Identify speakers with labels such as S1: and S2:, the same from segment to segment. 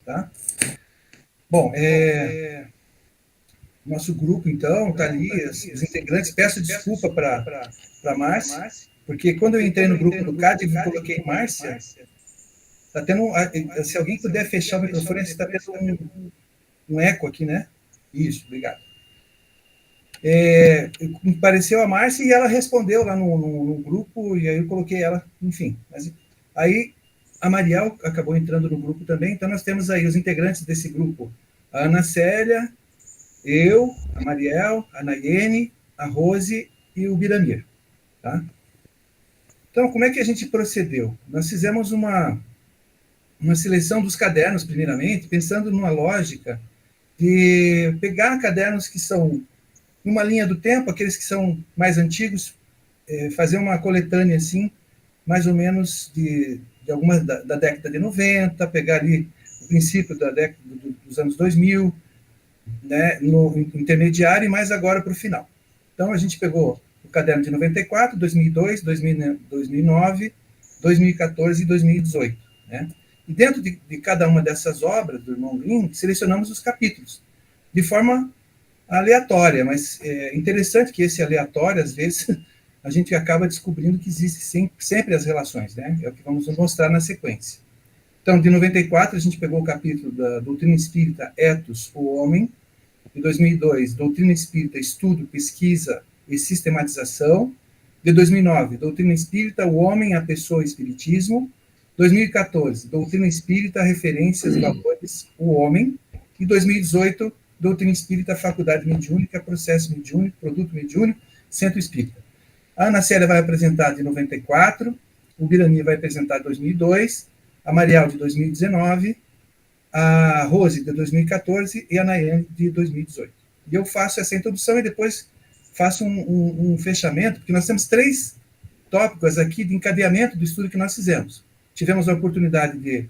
S1: tá? Bom, nosso grupo, então, está ali, os integrantes. Peço desculpa para a Márcia, porque quando eu entrei no grupo do CAD e coloquei Márcia, está tendo, se alguém puder fechar o microfone, está tendo um eco aqui, né? Isso, obrigado. Apareceu a Márcia e ela respondeu lá no grupo, e aí eu coloquei ela, enfim. Mas, aí a Mariel acabou entrando no grupo também, então nós temos aí os integrantes desse grupo: a Ana Célia, eu, a Mariel, a Nayene, a Rose e o Biramir. Tá? Então, como é que a gente procedeu? Nós fizemos uma seleção dos cadernos, primeiramente, pensando numa lógica de pegar cadernos que são numa linha do tempo, aqueles que são mais antigos, fazer uma coletânea assim, mais ou menos de algumas da década de 90, pegar ali o princípio da década dos anos 2000, né, no intermediário e mais agora para o final. Então, a gente pegou o caderno de 94, 2002, 2009, 2014 e 2018. Né? E dentro de cada uma dessas obras do irmão Grimm, selecionamos os capítulos, de forma aleatória, mas é interessante que esse aleatório, às vezes, a gente acaba descobrindo que existe sempre as relações, né? É o que vamos mostrar na sequência. Então, de 94, a gente pegou o capítulo da Doutrina Espírita, Ethos, o Homem. De 2002, Doutrina Espírita, Estudo, Pesquisa e Sistematização. De 2009, Doutrina Espírita, o Homem, a Pessoa e o Espiritismo. 2014, Doutrina Espírita, Referências, Valores, o Homem. E 2018, Doutrina Espírita, Faculdade Mediúnica, Processo Mediúnico, Produto Mediúnico, Centro Espírita. A Ana Célia vai apresentar de 94, o Birani vai apresentar de 2002, a Mariel de 2019, a Rose de 2014 e a Nayane de 2018. E eu faço essa introdução e depois faço um fechamento, porque nós temos 3 tópicos aqui de encadeamento do estudo que nós fizemos. Tivemos a oportunidade de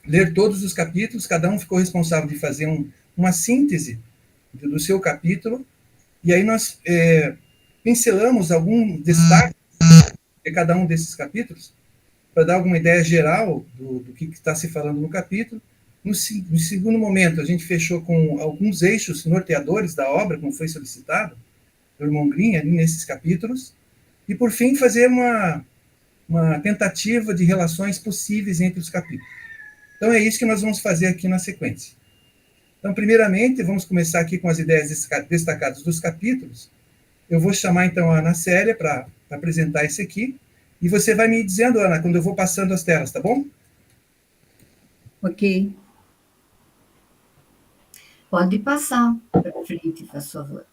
S1: ler todos os capítulos, cada um ficou responsável de fazer uma síntese do seu capítulo, e aí nós pincelamos algum destaque de cada um desses capítulos, para dar alguma ideia geral do que está se falando no capítulo. No segundo momento, a gente fechou com alguns eixos norteadores da obra, como foi solicitado do irmão Grimm, ali nesses capítulos, e, por fim, fazer uma tentativa de relações possíveis entre os capítulos. Então, é isso que nós vamos fazer aqui na sequência. Então, primeiramente, vamos começar aqui com as ideias destacadas dos capítulos. Eu vou chamar, então, a Ana Célia para apresentar esse aqui, e você vai me dizendo, Ana, quando eu vou passando as telas, tá bom?
S2: Ok. Pode passar para frente, por favor.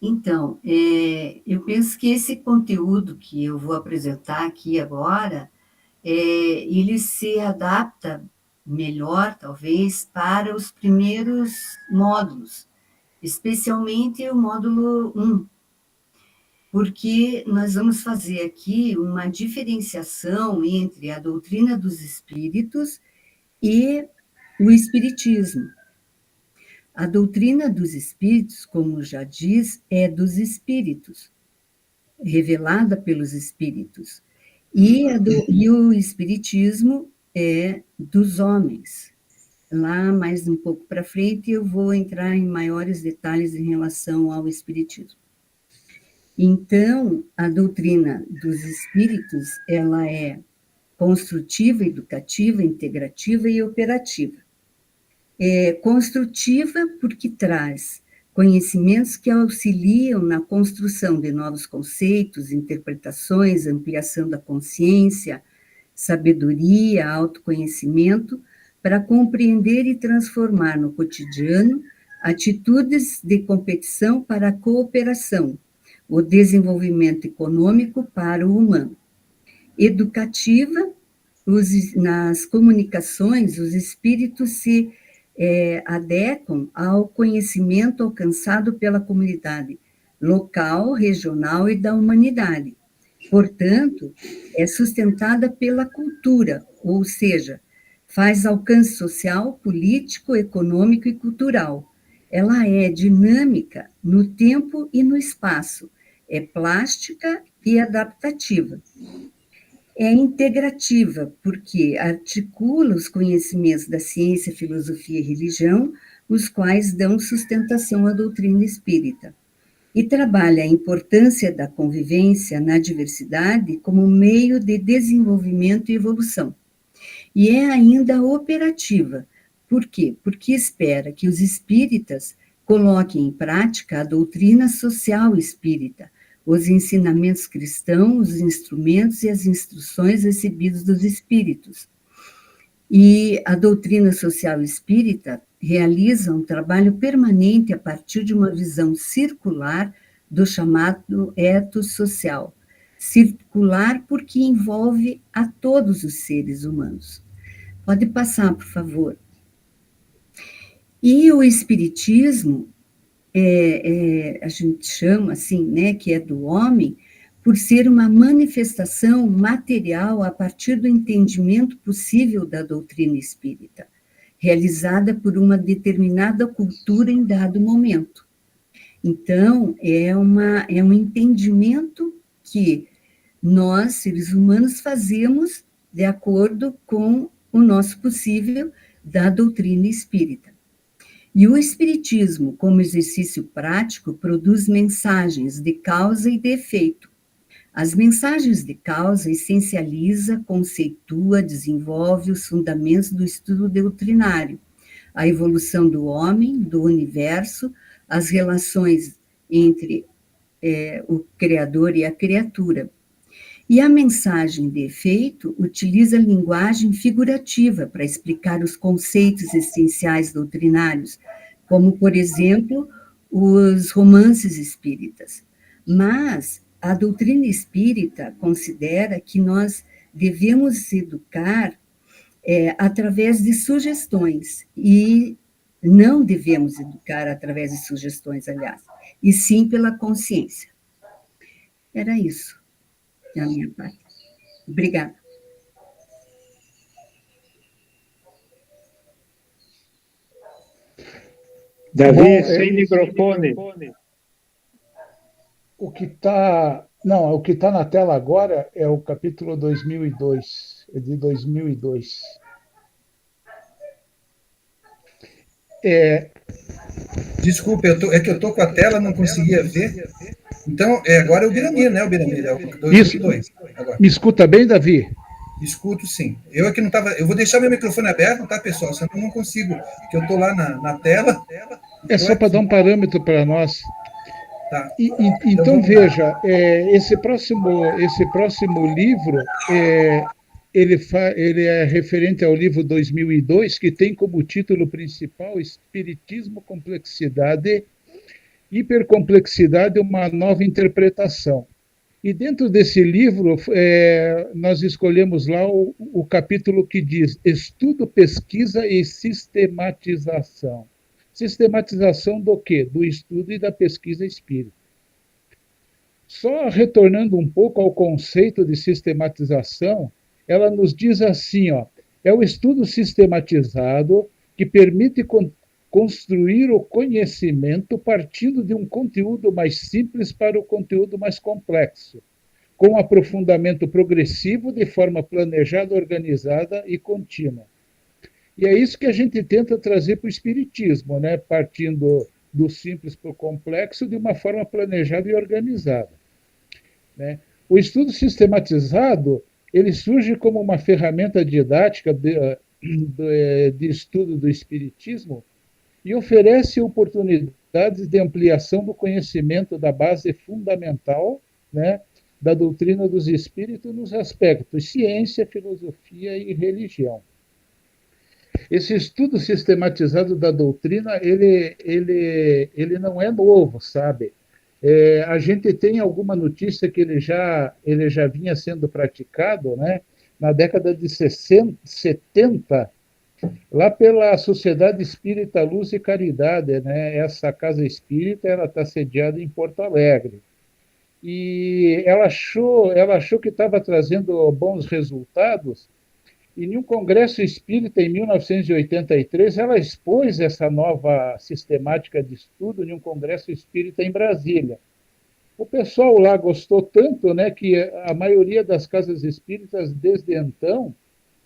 S2: Então, eu penso que esse conteúdo que eu vou apresentar aqui agora, ele se adapta melhor, talvez, para os primeiros módulos, especialmente o módulo 1, porque nós vamos fazer aqui uma diferenciação entre a doutrina dos espíritos e o espiritismo. A doutrina dos espíritos, como já diz, é dos espíritos, revelada pelos espíritos. E o espiritismo é dos homens. Lá, mais um pouco para frente, eu vou entrar em maiores detalhes em relação ao espiritismo. Então, a doutrina dos espíritos, ela é construtiva, educativa, integrativa e operativa. Construtiva porque traz conhecimentos que auxiliam na construção de novos conceitos, interpretações, ampliação da consciência, sabedoria, autoconhecimento, para compreender e transformar no cotidiano atitudes de competição para a cooperação, o desenvolvimento econômico para o humano. Educativa, nas comunicações, os espíritos se adequam ao conhecimento alcançado pela comunidade local, regional e da humanidade. Portanto, é sustentada pela cultura, ou seja, faz alcance social, político, econômico e cultural. Ela é dinâmica no tempo e no espaço, é plástica e adaptativa. é integrativa, porque articula os conhecimentos da ciência, filosofia e religião, os quais dão sustentação à doutrina espírita, e trabalha a importância da convivência na diversidade como meio de desenvolvimento e evolução. E é ainda operativa. Por quê? Porque espera que os espíritas coloquem em prática a doutrina social espírita, os ensinamentos cristãos, os instrumentos e as instruções recebidos dos espíritos. E a doutrina social espírita realiza um trabalho permanente a partir de uma visão circular do chamado ethos social. Circular porque envolve a todos os seres humanos. Pode passar, por favor. E o espiritismo, a gente chama assim, né, que é do homem, por ser uma manifestação material a partir do entendimento possível da doutrina espírita, realizada por uma determinada cultura em dado momento. Então, é um entendimento que nós, seres humanos, fazemos de acordo com o nosso possível da doutrina espírita. E o espiritismo, como exercício prático, produz mensagens de causa e de efeito. As mensagens de causa essencializa, conceitua, desenvolve os fundamentos do estudo doutrinário, a evolução do homem, do universo, as relações entre o Criador e a criatura. E a mensagem de efeito utiliza a linguagem figurativa para explicar os conceitos essenciais doutrinários, como, por exemplo, os romances espíritas. Mas a doutrina espírita considera que nós devemos educar através de sugestões, e não devemos educar através de sugestões, aliás, e sim pela consciência. Era isso da minha parte. Obrigada.
S3: Davi, sem microfone.
S4: O que está na tela agora é o capítulo 2002, de 2002.
S1: Desculpe, é que eu estou com a tela, não conseguia ver. Então, agora é o Biramir, né? O Biramir, é o 2002. Agora.
S4: Me escuta bem, Davi?
S1: Escuto, sim. Eu aqui não estava. Eu vou deixar meu microfone aberto, tá, pessoal? Senão eu não consigo, porque eu estou lá na tela.
S4: É só para dar um parâmetro para nós.
S1: Tá.
S4: Então veja, esse próximo livro, ele é referente ao livro 2002, que tem como título principal Espiritismo, Complexidade, Hipercomplexidade, uma nova interpretação. E dentro desse livro, nós escolhemos lá o capítulo que diz Estudo, Pesquisa e Sistematização. Sistematização do quê? Do estudo e da pesquisa espírita. Só retornando um pouco ao conceito de sistematização, ela nos diz assim, ó, é o estudo sistematizado que permite construir o conhecimento partindo de um conteúdo mais simples para o conteúdo mais complexo, com aprofundamento progressivo de forma planejada, organizada e contínua. E é isso que a gente tenta trazer para o Espiritismo, né? Partindo do simples para o complexo de uma forma planejada e organizada. Né? O estudo sistematizado ele surge como uma ferramenta didática de estudo do Espiritismo e oferece oportunidades de ampliação do conhecimento da base fundamental, né, da doutrina dos espíritos nos aspectos ciência, filosofia e religião. Esse estudo sistematizado da doutrina, ele não é novo, sabe? A gente tem alguma notícia que ele já vinha sendo praticado, né? Na década de 70, lá pela Sociedade Espírita Luz e Caridade, né? Essa casa espírita ela está sediada em Porto Alegre. E ela achou que estava trazendo bons resultados. E em um congresso espírita, em 1983, ela expôs essa nova sistemática de estudo em um congresso espírita em Brasília. O pessoal lá gostou tanto, né, que a maioria das casas espíritas, desde então,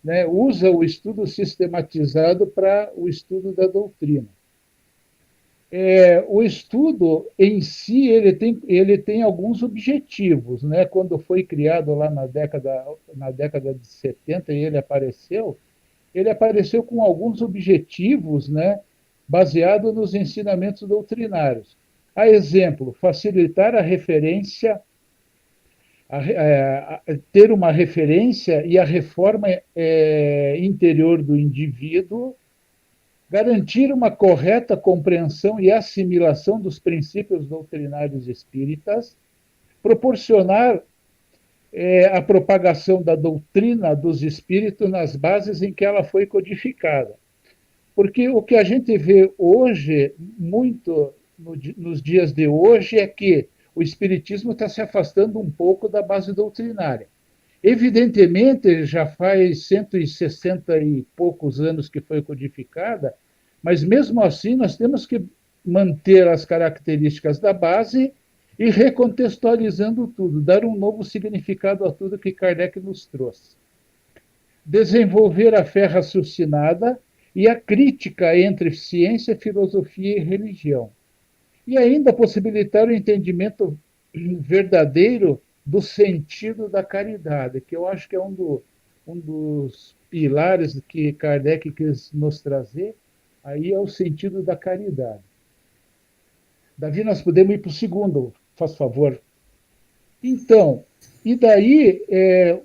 S4: né, usa o estudo sistematizado para o estudo da doutrina. O estudo em si ele tem alguns objetivos, né? Quando foi criado lá na década de 70 e ele apareceu com alguns objetivos, né? Baseado nos ensinamentos doutrinários. A exemplo, facilitar a referência, ter uma referência e a reforma interior do indivíduo, garantir uma correta compreensão e assimilação dos princípios doutrinários espíritas, proporcionar a propagação da doutrina dos espíritos nas bases em que ela foi codificada. Porque o que a gente vê hoje, muito nos dias de hoje, é que o espiritismo está se afastando um pouco da base doutrinária. Evidentemente, já faz 160 e poucos anos que foi codificada, mas mesmo assim nós temos que manter as características da base e recontextualizando tudo, dar um novo significado a tudo que Kardec nos trouxe. Desenvolver a fé raciocinada e a crítica entre ciência, filosofia e religião. E ainda possibilitar o entendimento verdadeiro do sentido da caridade, que eu acho que é um dos pilares que Kardec quis nos trazer, aí é o sentido da caridade. Davi, nós podemos ir para o segundo, faz favor. Então, e daí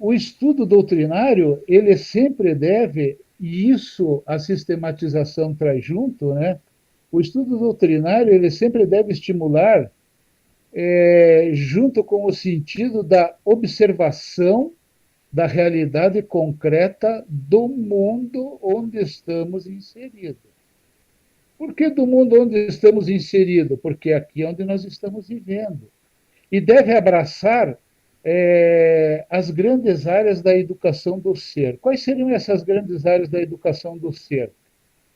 S4: o estudo doutrinário, ele sempre deve, e isso a sistematização traz junto, né? O estudo doutrinário, ele sempre deve estimular junto com o sentido da observação da realidade concreta do mundo onde estamos inseridos. Por que do mundo onde estamos inseridos? Porque aqui é onde nós estamos vivendo. E deve abraçar as grandes áreas da educação do ser. Quais seriam essas grandes áreas da educação do ser?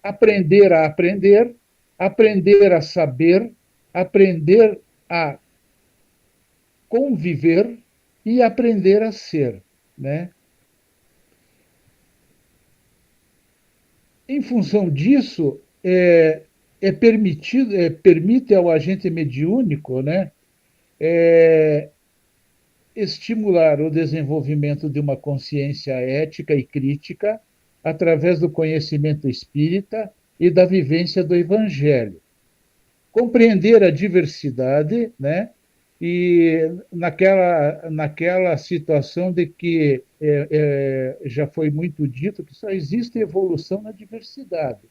S4: Aprender a aprender, aprender a saber, aprender a conviver e aprender a ser, né? Em função disso, permite ao agente mediúnico, né, estimular o desenvolvimento de uma consciência ética e crítica através do conhecimento espírita e da vivência do Evangelho. Compreender a diversidade, né? E naquela situação de que já foi muito dito que só existe evolução na diversidade.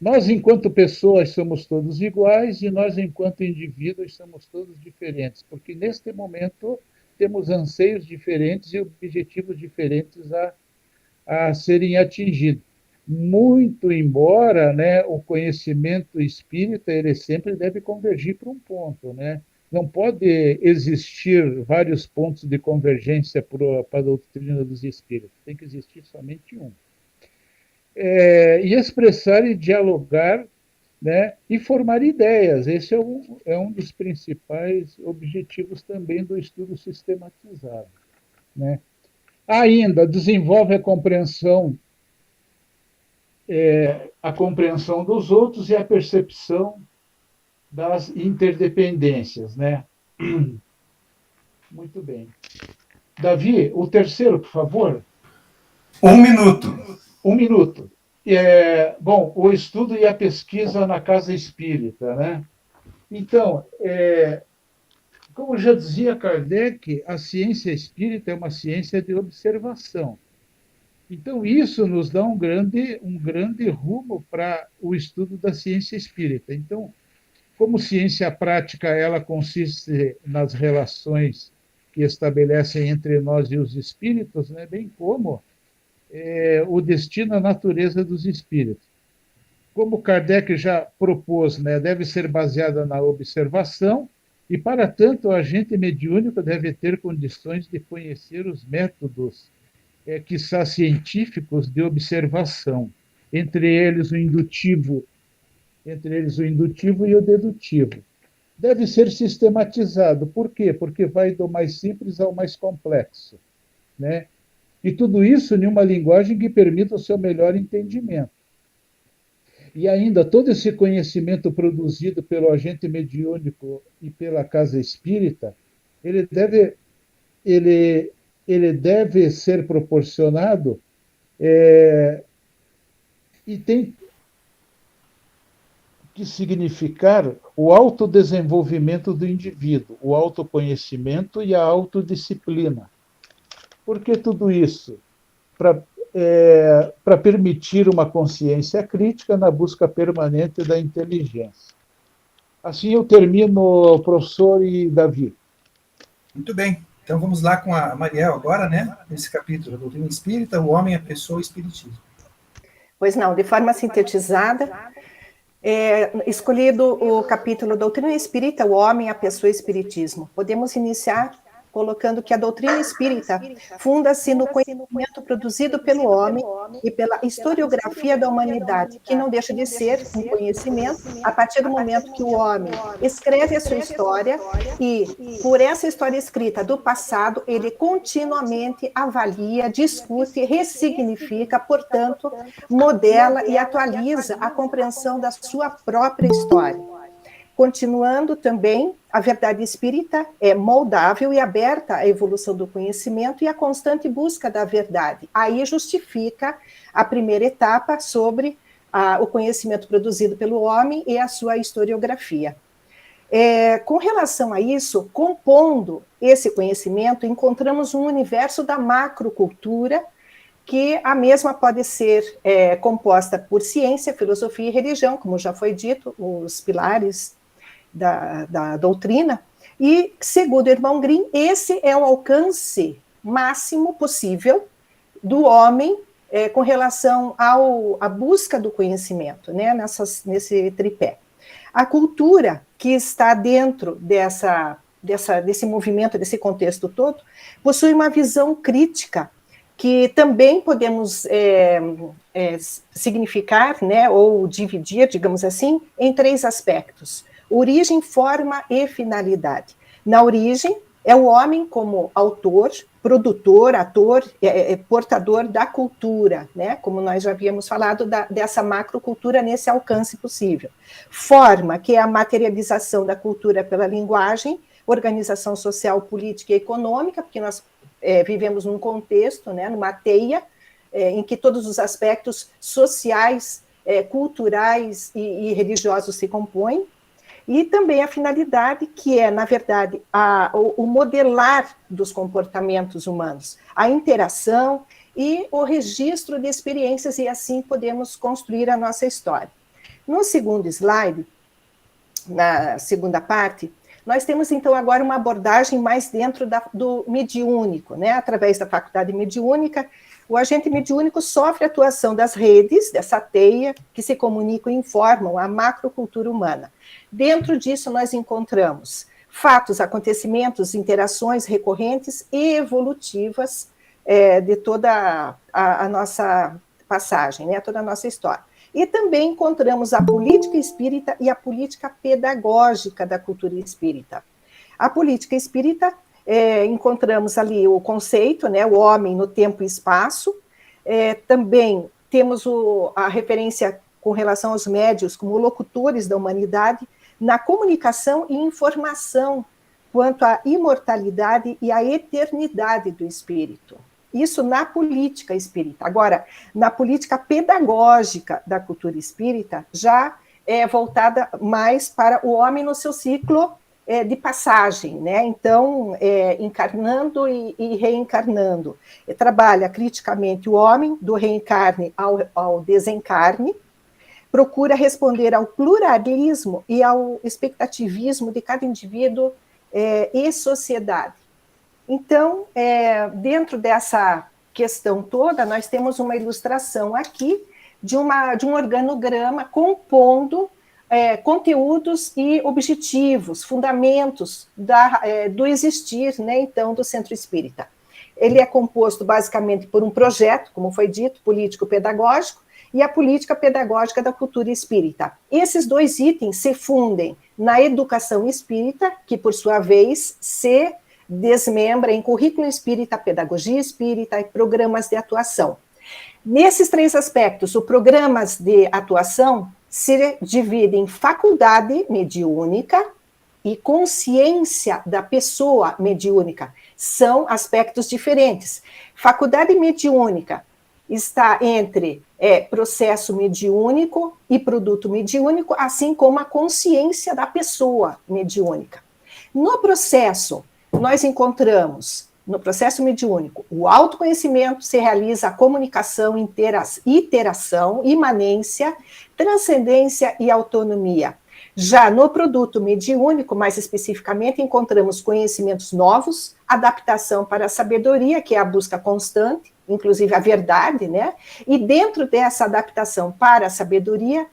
S4: Nós, enquanto pessoas, somos todos iguais e nós, enquanto indivíduos, somos todos diferentes, porque neste momento temos anseios diferentes e objetivos diferentes a serem atingidos. Muito embora, né, o conhecimento espírita ele sempre deve convergir para um ponto, né? Não pode existir vários pontos de convergência para a doutrina dos espíritos, tem que existir somente um. E expressar e dialogar, né, e formar ideias. Esse é um dos principais objetivos também do estudo sistematizado, né? Ainda desenvolve a compreensão dos outros e a percepção das interdependências, né? Muito bem. Davi, o terceiro, por favor.
S5: 1 minuto.
S4: 1 minuto. Bom, o estudo e a pesquisa na casa espírita, né? Então, como já dizia Kardec, a ciência espírita é uma ciência de observação. Então, isso nos dá um grande rumo para o estudo da ciência espírita. Então, como ciência prática, ela consiste nas relações que estabelecem entre nós e os espíritos, né, bem como o destino, a natureza dos espíritos. Como Kardec já propôs, né, deve ser baseada na observação e, para tanto, o agente mediúnico deve ter condições de conhecer os métodos quiçá científicos de observação, entre eles o indutivo e o dedutivo. deve ser sistematizado. Por quê? Porque vai do mais simples ao mais complexo, né? E tudo isso em uma linguagem que permita o seu melhor entendimento. E ainda todo esse conhecimento produzido pelo agente mediúnico e pela casa espírita, ele deve, ele, ele deve ser proporcionado e tem que significar o autodesenvolvimento do indivíduo, o autoconhecimento e a autodisciplina. Por que tudo isso? Para permitir uma consciência crítica na busca permanente da inteligência. Assim eu termino, professor e Davi.
S1: Muito bem. Então vamos lá com a Mariel agora, né? Nesse capítulo, a doutrina espírita, o homem, a pessoa e o espiritismo.
S6: Pois não, de forma sintetizada, escolhido o capítulo Doutrina Espírita, o homem, a pessoa e o espiritismo. Podemos iniciar colocando que a doutrina espírita funda-se no conhecimento produzido pelo homem e pela historiografia da humanidade, que não deixa de ser um conhecimento a partir do momento que o homem escreve a sua história e, por essa história escrita do passado, ele continuamente avalia, discute, ressignifica, portanto, modela e atualiza a compreensão da sua própria história. Continuando também, a verdade espírita é moldável e aberta à evolução do conhecimento e à constante busca da verdade. Aí justifica a primeira etapa sobre o conhecimento produzido pelo homem e a sua historiografia. Com relação a isso, compondo esse conhecimento, encontramos um universo da macrocultura, que a mesma pode ser composta por ciência, filosofia e religião, como já foi dito, os pilares da doutrina, e, segundo o irmão Grimm, esse é o alcance máximo possível do homem com relação à busca do conhecimento, né, nesse tripé. A cultura que está dentro desse movimento, desse contexto todo, possui uma visão crítica, que também podemos significar, né, ou dividir, digamos assim, em 3 aspectos: origem, forma e finalidade. Na origem, é o homem como autor, produtor, ator, portador da cultura, né? Como nós já havíamos falado, dessa macrocultura nesse alcance possível. Forma, que é a materialização da cultura pela linguagem, organização social, política e econômica, porque nós vivemos num contexto, né, numa teia, em que todos os aspectos sociais, culturais e religiosos se compõem. E também a finalidade, que é, na verdade, o modelar dos comportamentos humanos, a interação e o registro de experiências, e assim podemos construir a nossa história. No segundo slide, na segunda parte, nós temos, então, agora uma abordagem mais dentro do mediúnico, né? Através da faculdade mediúnica, o agente mediúnico sofre a atuação das redes, dessa teia, que se comunicam e informam a macrocultura humana. Dentro disso, nós encontramos fatos, acontecimentos, interações recorrentes e evolutivas de toda a nossa passagem, né? Toda a nossa história. E também encontramos a política espírita e a política pedagógica da cultura espírita. A política espírita, encontramos ali o conceito, né, o homem no tempo e espaço. Também temos a referência com relação aos médios como locutores da humanidade, na comunicação e informação quanto à imortalidade e à eternidade do espírito. Isso na política espírita. Agora, na política pedagógica da cultura espírita, já é voltada mais para o homem no seu ciclo de passagem, né? Então, encarnando e reencarnando. Trabalha criticamente o homem, do reencarne ao desencarne, procura responder ao pluralismo e ao expectativismo de cada indivíduo e sociedade. Então, dentro dessa questão toda, nós temos uma ilustração aqui de um organograma compondo conteúdos e objetivos, fundamentos do existir, né, então, do Centro Espírita. Ele é composto basicamente por um projeto, como foi dito, político-pedagógico, e a política pedagógica da cultura espírita. Esses dois itens se fundem na educação espírita, que por sua vez se desmembra em currículo espírita, pedagogia espírita e programas de atuação. Nesses três aspectos, os programas de atuação se dividem em faculdade mediúnica e consciência da pessoa mediúnica. São aspectos diferentes. Faculdade mediúnica está entre processo mediúnico e produto mediúnico, assim como a consciência da pessoa mediúnica. No processo, nós encontramos, no processo mediúnico, o autoconhecimento, se realiza a comunicação, iteração, imanência, transcendência e autonomia. Já no produto mediúnico, mais especificamente, encontramos conhecimentos novos, adaptação para a sabedoria, que é a busca constante, inclusive a verdade, né? E dentro dessa adaptação para a sabedoria,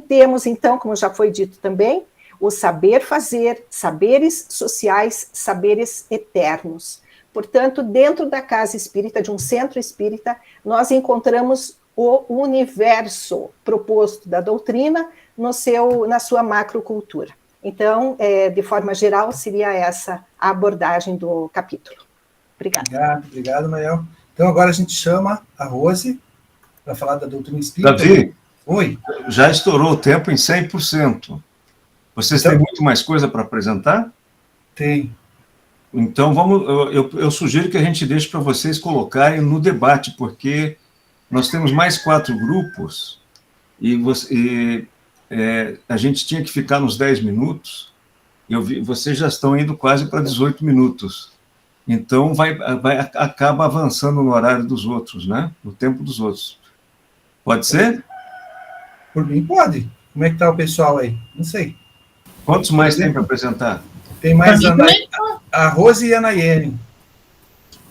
S6: temos, então, como já foi dito também, o saber fazer, saberes sociais, saberes eternos. Portanto, dentro da casa espírita, de um centro espírita, nós encontramos o universo proposto da doutrina na sua macrocultura. Então, de forma geral, seria essa a abordagem do capítulo. Obrigada.
S1: Obrigado, Mael. Então, agora a gente chama a Rose para falar da doutrina espírita.
S5: Davi,
S1: oi.
S5: Já estourou o tempo em 100%. Vocês têm muito mais coisa para apresentar?
S1: Tem.
S5: Então, eu sugiro que a gente deixe para vocês colocarem no debate, porque nós temos mais 4 grupos e a gente tinha que ficar nos 10 minutos, vocês já estão indo quase para 18 minutos. Então, acaba avançando no horário dos outros, né? No tempo dos outros. Pode ser?
S1: Por mim, pode. Como é que está o pessoal aí? Não sei.
S5: Quantos mais tem para apresentar?
S1: Tem mais a Rose e a Nayene.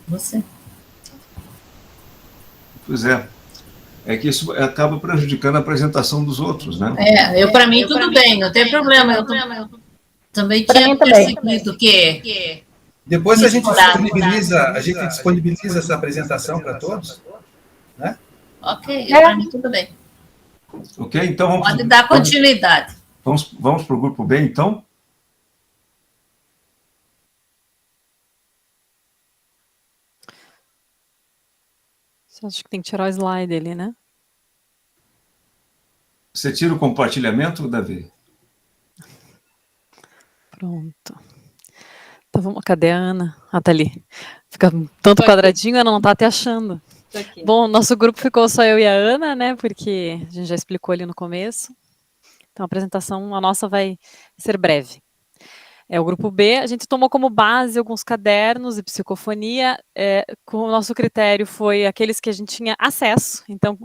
S2: Você.
S5: Pois é. É que isso acaba prejudicando a apresentação dos outros, né?
S7: Para mim tudo bem, não tem problema. Eu também tinha percebido que...
S1: Depois a gente disponibiliza essa apresentação para todos, né?
S7: Ok, para mim tudo bem.
S5: Ok, então
S7: pode dar continuidade.
S5: Vamos para o grupo B, então?
S8: Acho que tem que tirar o slide ali, né?
S5: Você tira o compartilhamento, Davi?
S8: Pronto. Então, cadê a Ana? Tá ali. Fica tanto quadradinho, a Ana não tá até achando. Bom, nosso grupo ficou só eu e a Ana, né? Porque a gente já explicou ali no começo. Então, a apresentação, a nossa vai ser breve. O grupo B, a gente tomou como base alguns cadernos de psicofonia, com o nosso critério foi aqueles que a gente tinha acesso, então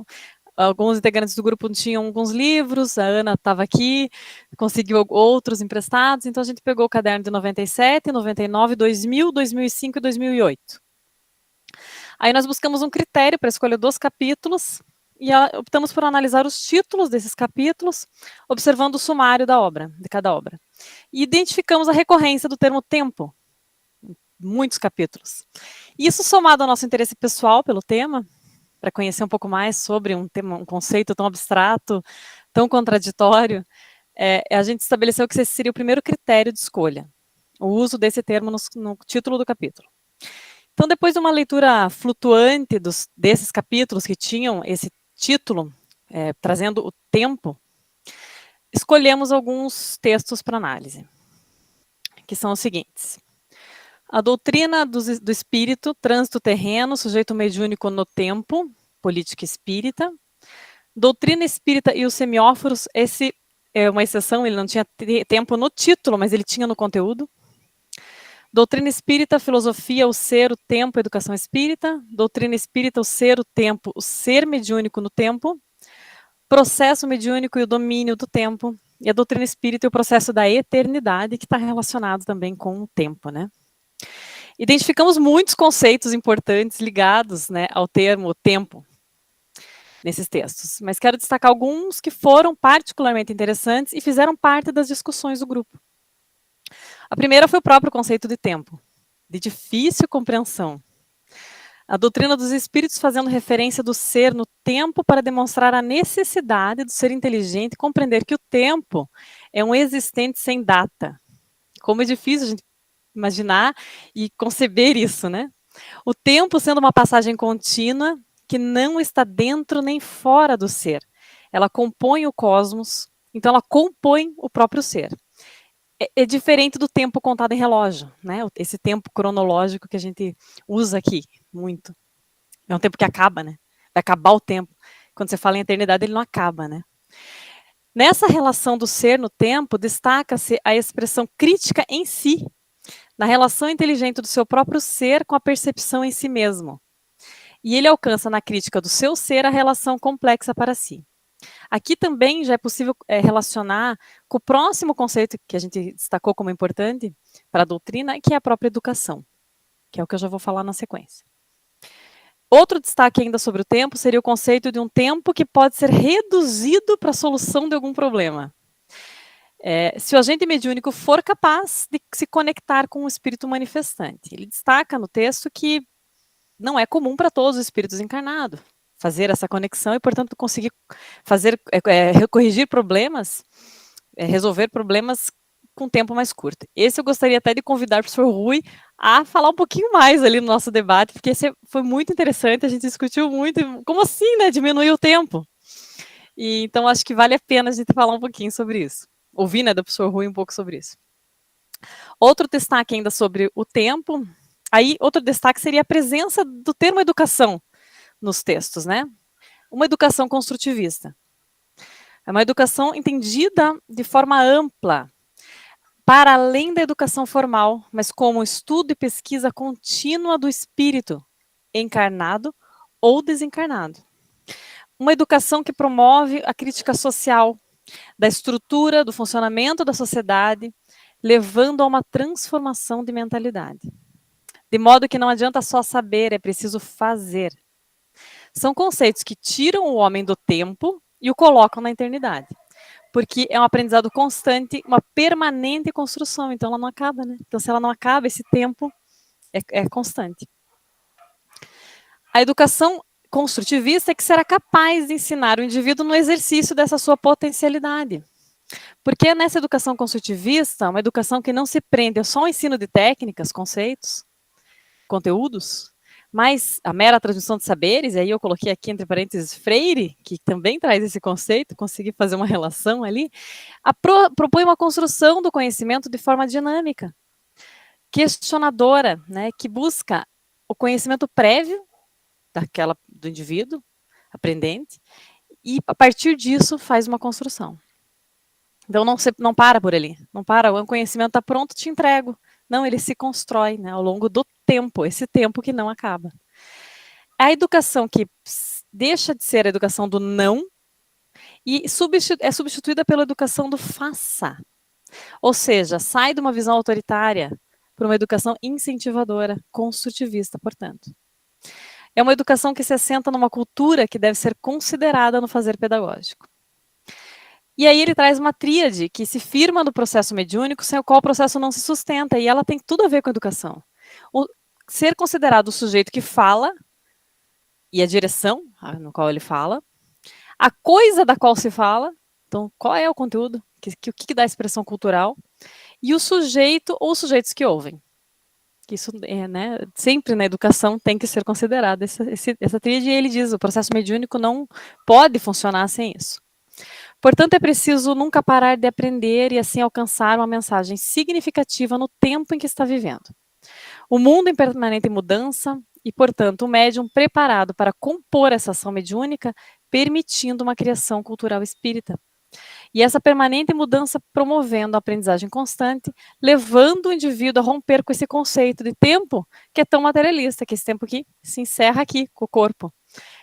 S8: alguns integrantes do grupo tinham alguns livros, a Ana estava aqui, conseguiu outros emprestados, então a gente pegou o caderno de 97, 99, 2000, 2005 e 2008. Aí nós buscamos um critério para a escolha dos capítulos, e optamos por analisar os títulos desses capítulos, observando o sumário da obra, de cada obra. E identificamos a recorrência do termo tempo, em muitos capítulos. Isso somado ao nosso interesse pessoal pelo tema, para conhecer um pouco mais sobre um conceito tão abstrato, tão contraditório, a gente estabeleceu que esse seria o primeiro critério de escolha, o uso desse termo no título do capítulo. Então, depois de uma leitura flutuante desses capítulos que tinham esse título, trazendo o tempo, escolhemos alguns textos para análise, que são os seguintes. A doutrina do espírito, trânsito terreno, sujeito mediúnico no tempo, política espírita. Doutrina espírita e os semióforos, esse é uma exceção, ele não tinha tempo no título, mas ele tinha no conteúdo. Doutrina espírita, filosofia, o ser, o tempo, educação espírita. Doutrina espírita, o ser, o tempo, o ser mediúnico no tempo. Processo mediúnico e o domínio do tempo. E a doutrina espírita e o processo da eternidade, que está relacionado também com o tempo, né? Identificamos muitos conceitos importantes ligados, né, ao termo tempo nesses textos, mas quero destacar alguns que foram particularmente interessantes e fizeram parte das discussões do grupo. A primeira foi o próprio conceito de tempo, de difícil compreensão. A doutrina dos espíritos fazendo referência do ser no tempo para demonstrar a necessidade do ser inteligente e compreender que o tempo é um existente sem data. Como é difícil a gente imaginar e conceber isso, né? O tempo sendo uma passagem contínua que não está dentro nem fora do ser. Ela compõe o cosmos, então ela compõe o próprio ser. É diferente do tempo contado em relógio, né? Esse tempo cronológico que a gente usa aqui, muito. É um tempo que acaba, né? Vai acabar o tempo. Quando você fala em eternidade, ele não acaba, né? Nessa relação do ser no tempo, destaca-se a expressão crítica em si, na relação inteligente do seu próprio ser com a percepção em si mesmo. E ele alcança na crítica do seu ser a relação complexa para si. Aqui também já é possível relacionar com o próximo conceito que a gente destacou como importante para a doutrina, que é a própria educação, que é o que eu já vou falar na sequência. Outro destaque ainda sobre o tempo seria o conceito de um tempo que pode ser reduzido para a solução de algum problema. Se o agente mediúnico for capaz de se conectar com o espírito manifestante. Ele destaca no texto que não é comum para todos os espíritos encarnados fazer essa conexão e, portanto, conseguir corrigir problemas, resolver problemas com tempo mais curto. Esse eu gostaria até de convidar o professor Rui a falar um pouquinho mais ali no nosso debate, porque esse foi muito interessante, a gente discutiu muito, como assim, né, diminuir o tempo? E, então, acho que vale a pena a gente falar um pouquinho sobre isso. Ouvir, né, do professor Rui um pouco sobre isso. Outro destaque ainda sobre o tempo, aí outro destaque seria a presença do termo educação nos textos, né? Uma educação construtivista. É uma educação entendida de forma ampla, para além da educação formal, mas como estudo e pesquisa contínua do espírito, encarnado ou desencarnado. Uma educação que promove a crítica social, da estrutura, do funcionamento da sociedade, levando a uma transformação de mentalidade. De modo que não adianta só saber, é preciso fazer. São conceitos que tiram o homem do tempo e o colocam na eternidade. Porque é um aprendizado constante, uma permanente construção. Então, ela não acaba, né? Então, se ela não acaba, esse tempo é constante. A educação construtivista é que será capaz de ensinar o indivíduo no exercício dessa sua potencialidade. Porque nessa educação construtivista, uma educação que não se prende só ao ensino de técnicas, conceitos, conteúdos, mas a mera transmissão de saberes, e aí eu coloquei aqui entre parênteses Freire, que também traz esse conceito, consegui fazer uma relação ali, propõe uma construção do conhecimento de forma dinâmica, questionadora, né, que busca o conhecimento prévio do indivíduo, aprendente, e a partir disso faz uma construção. Então não para por ali, não para, o conhecimento está pronto, te entrego. Não, ele se constrói, né, ao longo do tempo, esse tempo que não acaba. A educação que deixa de ser a educação do não e é substituída pela educação do faça. Ou seja, sai de uma visão autoritária para uma educação incentivadora, construtivista, portanto. É uma educação que se assenta numa cultura que deve ser considerada no fazer pedagógico. E aí ele traz uma tríade que se firma no processo mediúnico, sem o qual o processo não se sustenta, e ela tem tudo a ver com a educação. Ser considerado o sujeito que fala, e a direção no qual ele fala, a coisa da qual se fala, então qual é o conteúdo, o que dá expressão cultural, e o sujeito ou os sujeitos que ouvem. Isso né, sempre na educação tem que ser considerada essa tríade, e ele diz, o processo mediúnico não pode funcionar sem isso. Portanto, é preciso nunca parar de aprender e assim alcançar uma mensagem significativa no tempo em que está vivendo. O mundo em permanente mudança e, portanto, o médium preparado para compor essa ação mediúnica, permitindo uma criação cultural espírita. E essa permanente mudança promovendo a aprendizagem constante, levando o indivíduo a romper com esse conceito de tempo que é tão materialista, que é esse tempo que se encerra aqui, com o corpo.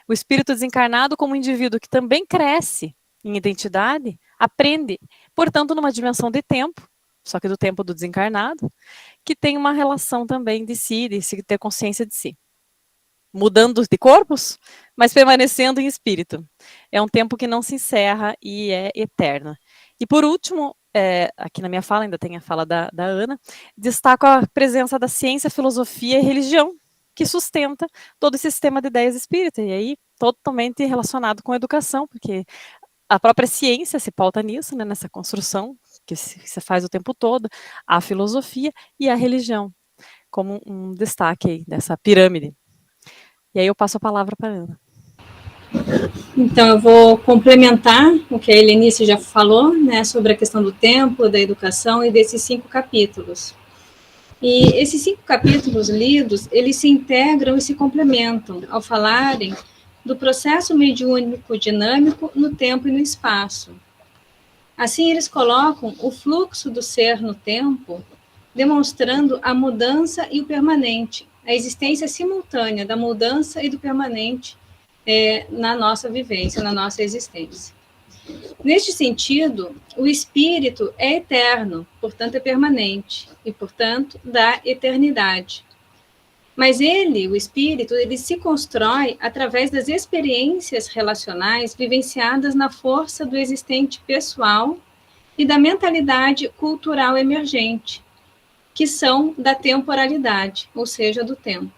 S8: O espírito desencarnado como um indivíduo que também cresce em identidade, aprende, portanto, numa dimensão de tempo, só que do tempo do desencarnado, que tem uma relação também de si, de se ter consciência de si. Mudando de corpos, mas permanecendo em espírito. É um tempo que não se encerra e é eterno. E por último, aqui na minha fala, ainda tem a fala da Ana, destaco a presença da ciência, filosofia e religião que sustenta todo esse sistema de ideias espírita, e aí totalmente relacionado com a educação, porque a própria ciência se pauta nisso, né, nessa construção que se faz o tempo todo, a filosofia e a religião, como um destaque aí dessa pirâmide. E aí eu passo a palavra para a Ana.
S9: Então, eu vou complementar o que a Helenice já falou, né, sobre a questão do tempo, da educação e desses 5 capítulos. E esses 5 capítulos lidos, eles se integram e se complementam ao falarem do processo mediúnico dinâmico no tempo e no espaço. Assim, eles colocam o fluxo do ser no tempo, demonstrando a mudança e o permanente, a existência simultânea da mudança e do permanente na nossa vivência, na nossa existência. Neste sentido, o espírito é eterno, portanto é permanente, e portanto dá eternidade. Mas ele, o espírito, ele se constrói através das experiências relacionais vivenciadas na força do existente pessoal e da mentalidade cultural emergente, que são da temporalidade, ou seja, do tempo.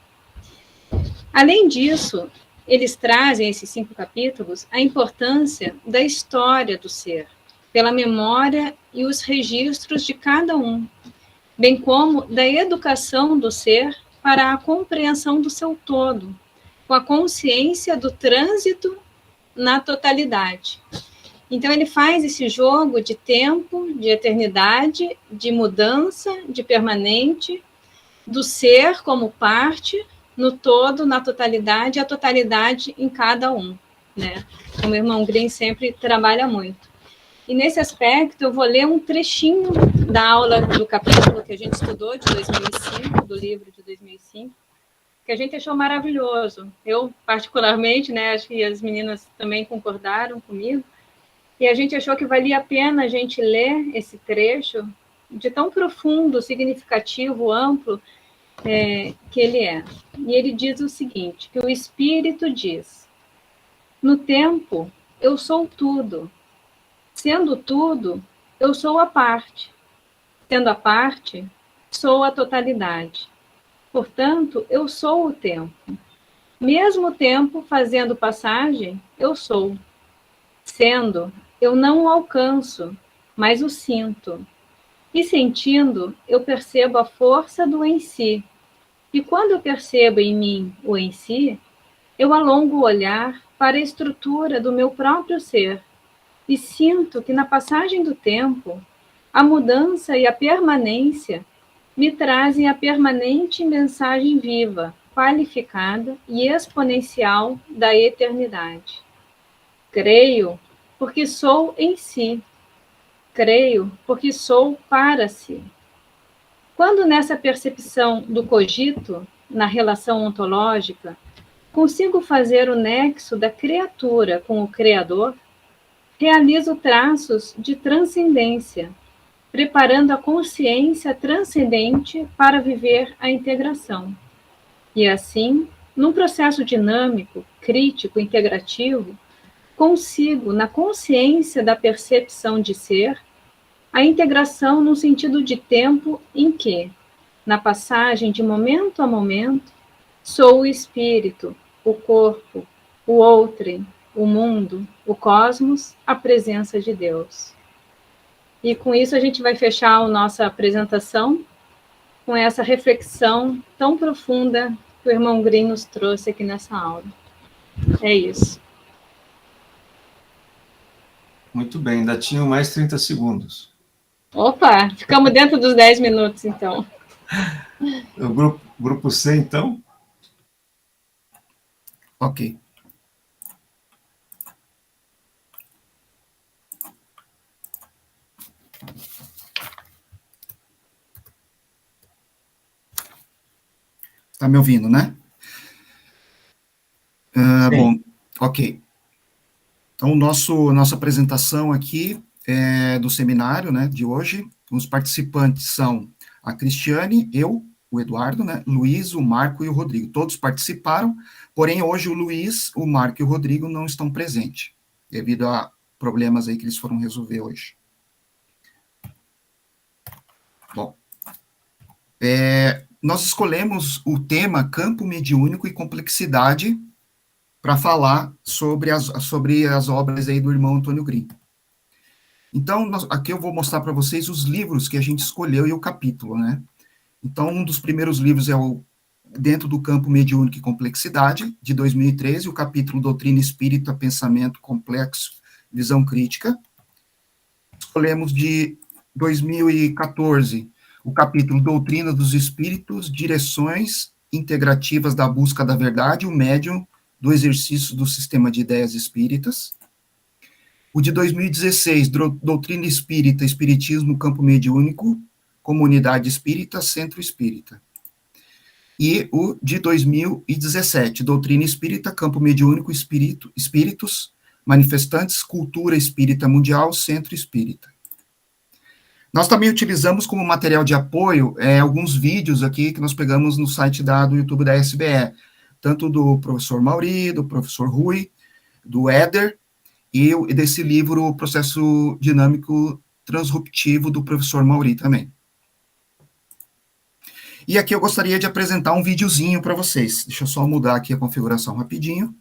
S9: Além disso, eles trazem, esses 5 capítulos, a importância da história do ser, pela memória e os registros de cada um, bem como da educação do ser para a compreensão do seu todo, com a consciência do trânsito na totalidade. Então, ele faz esse jogo de tempo, de eternidade, de mudança, de permanente, do ser como parte, no todo, na totalidade, e a totalidade em cada um, né? Como o irmão Green sempre trabalha muito. E nesse aspecto, eu vou ler um trechinho da aula do capítulo que a gente estudou, de 2005, do livro de 2005, que a gente achou maravilhoso. Eu, particularmente, né, acho que as meninas também concordaram comigo, e a gente achou que valia a pena a gente ler esse trecho de tão profundo, significativo, amplo, que ele é. E ele diz o seguinte, que o Espírito diz: no tempo, eu sou tudo. Sendo tudo, eu sou a parte. Sendo a parte, sou a totalidade. Portanto, eu sou o tempo. Mesmo o tempo fazendo passagem, eu sou. Sendo, eu não o alcanço, mas o sinto. E sentindo, eu percebo a força do em si. E quando eu percebo em mim o em si, eu alongo o olhar para a estrutura do meu próprio ser e sinto que na passagem do tempo, a mudança e a permanência me trazem a permanente mensagem viva, qualificada e exponencial da eternidade. Creio porque sou em si. Creio porque sou para si. Quando nessa percepção do cogito, na relação ontológica, consigo fazer o nexo da criatura com o Criador, realizo traços de transcendência, preparando a consciência transcendente para viver a integração. E assim, num processo dinâmico, crítico, integrativo, consigo, na consciência da percepção de ser, a integração no sentido de tempo em que, na passagem de momento a momento, sou o espírito, o corpo, o outrem, o mundo, o cosmos, a presença de Deus. E com isso a gente vai fechar a nossa apresentação com essa reflexão tão profunda que o irmão Green nos trouxe aqui nessa aula. É isso.
S5: Muito bem, ainda tinha mais 30 segundos.
S9: Opa, ficamos dentro dos 10 minutos, então.
S5: O grupo C, então?
S10: Ok. Está me ouvindo, né? Bom, ok. Então, nossa apresentação aqui é do seminário, né, de hoje. Os participantes são a Cristiane, eu, o Eduardo, né, Luiz, o Marco e o Rodrigo. Todos participaram, porém, hoje o Luiz, o Marco e o Rodrigo não estão presentes, devido a problemas aí que eles foram resolver hoje. Bom, nós escolhemos o tema campo mediúnico e complexidade para falar sobre as obras aí do irmão Antônio Green. Então, aqui eu vou mostrar para vocês os livros que a gente escolheu e o capítulo, né? Então, um dos primeiros livros é o Dentro do Campo Mediúnico e Complexidade, de 2013, o capítulo Doutrina Espírita, Pensamento Complexo, Visão Crítica. Escolhemos de 2014, o capítulo Doutrina dos Espíritos, Direções Integrativas da Busca da Verdade, o médium do exercício do sistema de ideias espíritas. O de 2016, Doutrina Espírita, Espiritismo, Campo Mediúnico, Comunidade Espírita, Centro Espírita. E o de 2017, Doutrina Espírita, Campo Mediúnico, Espíritos, Manifestantes, Cultura Espírita Mundial, Centro Espírita. Nós também utilizamos como material de apoio alguns vídeos aqui que nós pegamos no site do YouTube da SBE, tanto do professor Mauri, do professor Rui, do Éder, e desse livro, Processo Dinâmico Transruptivo, do professor Mauri também. E aqui eu gostaria de apresentar um videozinho para vocês. Deixa eu só mudar aqui a configuração rapidinho.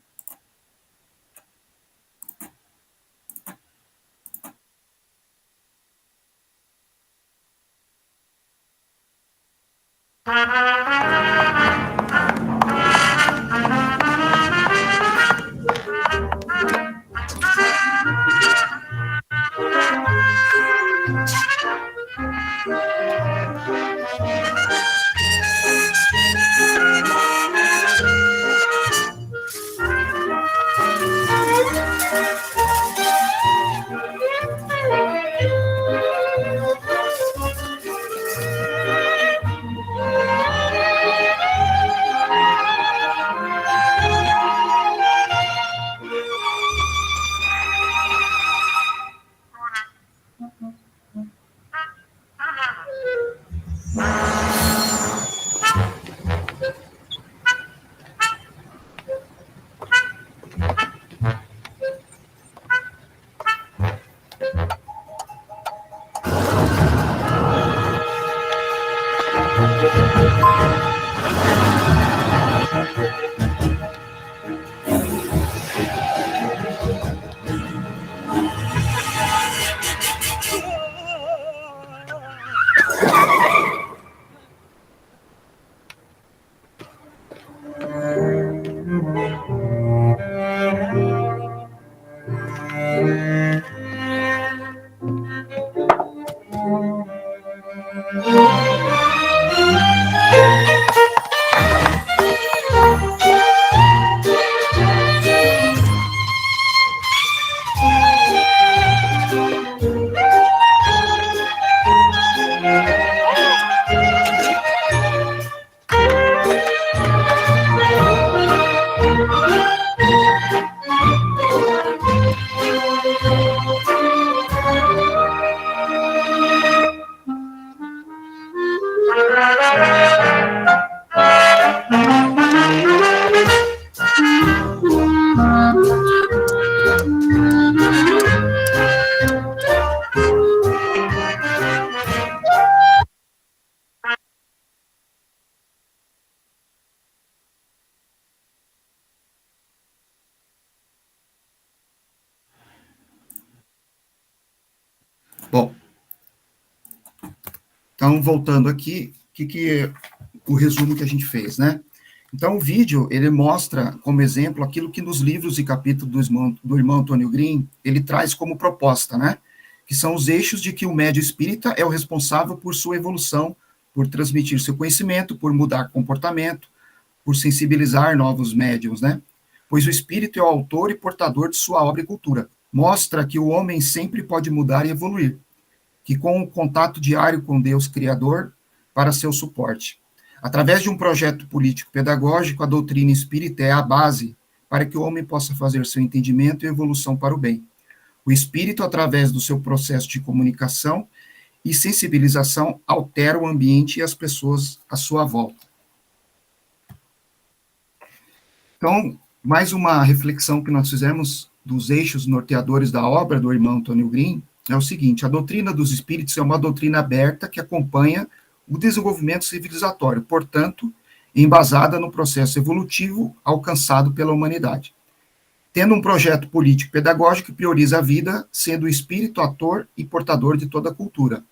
S10: Bom, então, voltando aqui, o resumo que a gente fez, né? Então, o vídeo, ele mostra, como exemplo, aquilo que nos livros e capítulos do irmão Antônio Green, ele traz como proposta, né? Que são os eixos de que o médium espírita é o responsável por sua evolução, por transmitir seu conhecimento, por mudar comportamento, por sensibilizar novos médiums, né? Pois o espírito é o autor e portador de sua obra e cultura. Mostra que o homem sempre pode mudar e evoluir, que com o contato diário com Deus Criador para seu suporte. Através de um projeto político-pedagógico, a doutrina espírita é a base para que o homem possa fazer seu entendimento e evolução para o bem. O espírito, através do seu processo de comunicação e sensibilização, altera o ambiente e as pessoas à sua volta. Então, mais uma reflexão que nós fizemos dos eixos norteadores da obra do irmão Antônio Green é o seguinte: a doutrina dos espíritos é uma doutrina aberta que acompanha o desenvolvimento civilizatório, portanto, embasada no processo evolutivo alcançado pela humanidade. Tendo um projeto político-pedagógico que prioriza a vida, sendo o espírito ator e portador de toda a cultura,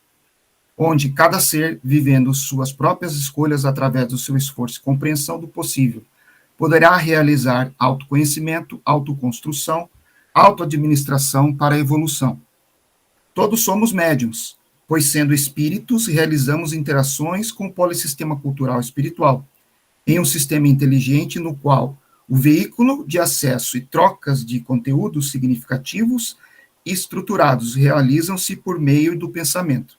S10: onde cada ser, vivendo suas próprias escolhas através do seu esforço e compreensão do possível, poderá realizar autoconhecimento, autoconstrução, autoadministração para a evolução. Todos somos médiuns, pois sendo espíritos, realizamos interações com o polissistema cultural espiritual, em um sistema inteligente no qual o veículo de acesso e trocas de conteúdos significativos e estruturados realizam-se por meio do pensamento.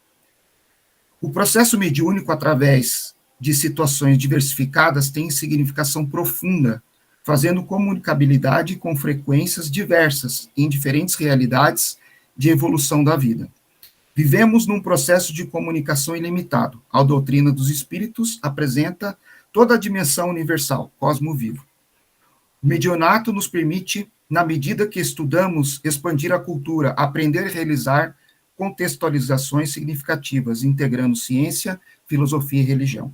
S10: O processo mediúnico, através de situações diversificadas, tem significação profunda, fazendo comunicabilidade com frequências diversas em diferentes realidades de evolução da vida. Vivemos num processo de comunicação ilimitado. A doutrina dos espíritos apresenta toda a dimensão universal, cosmo vivo. O mediunato nos permite, na medida que estudamos, expandir a cultura, aprender e realizar contextualizações significativas, integrando ciência, filosofia e religião.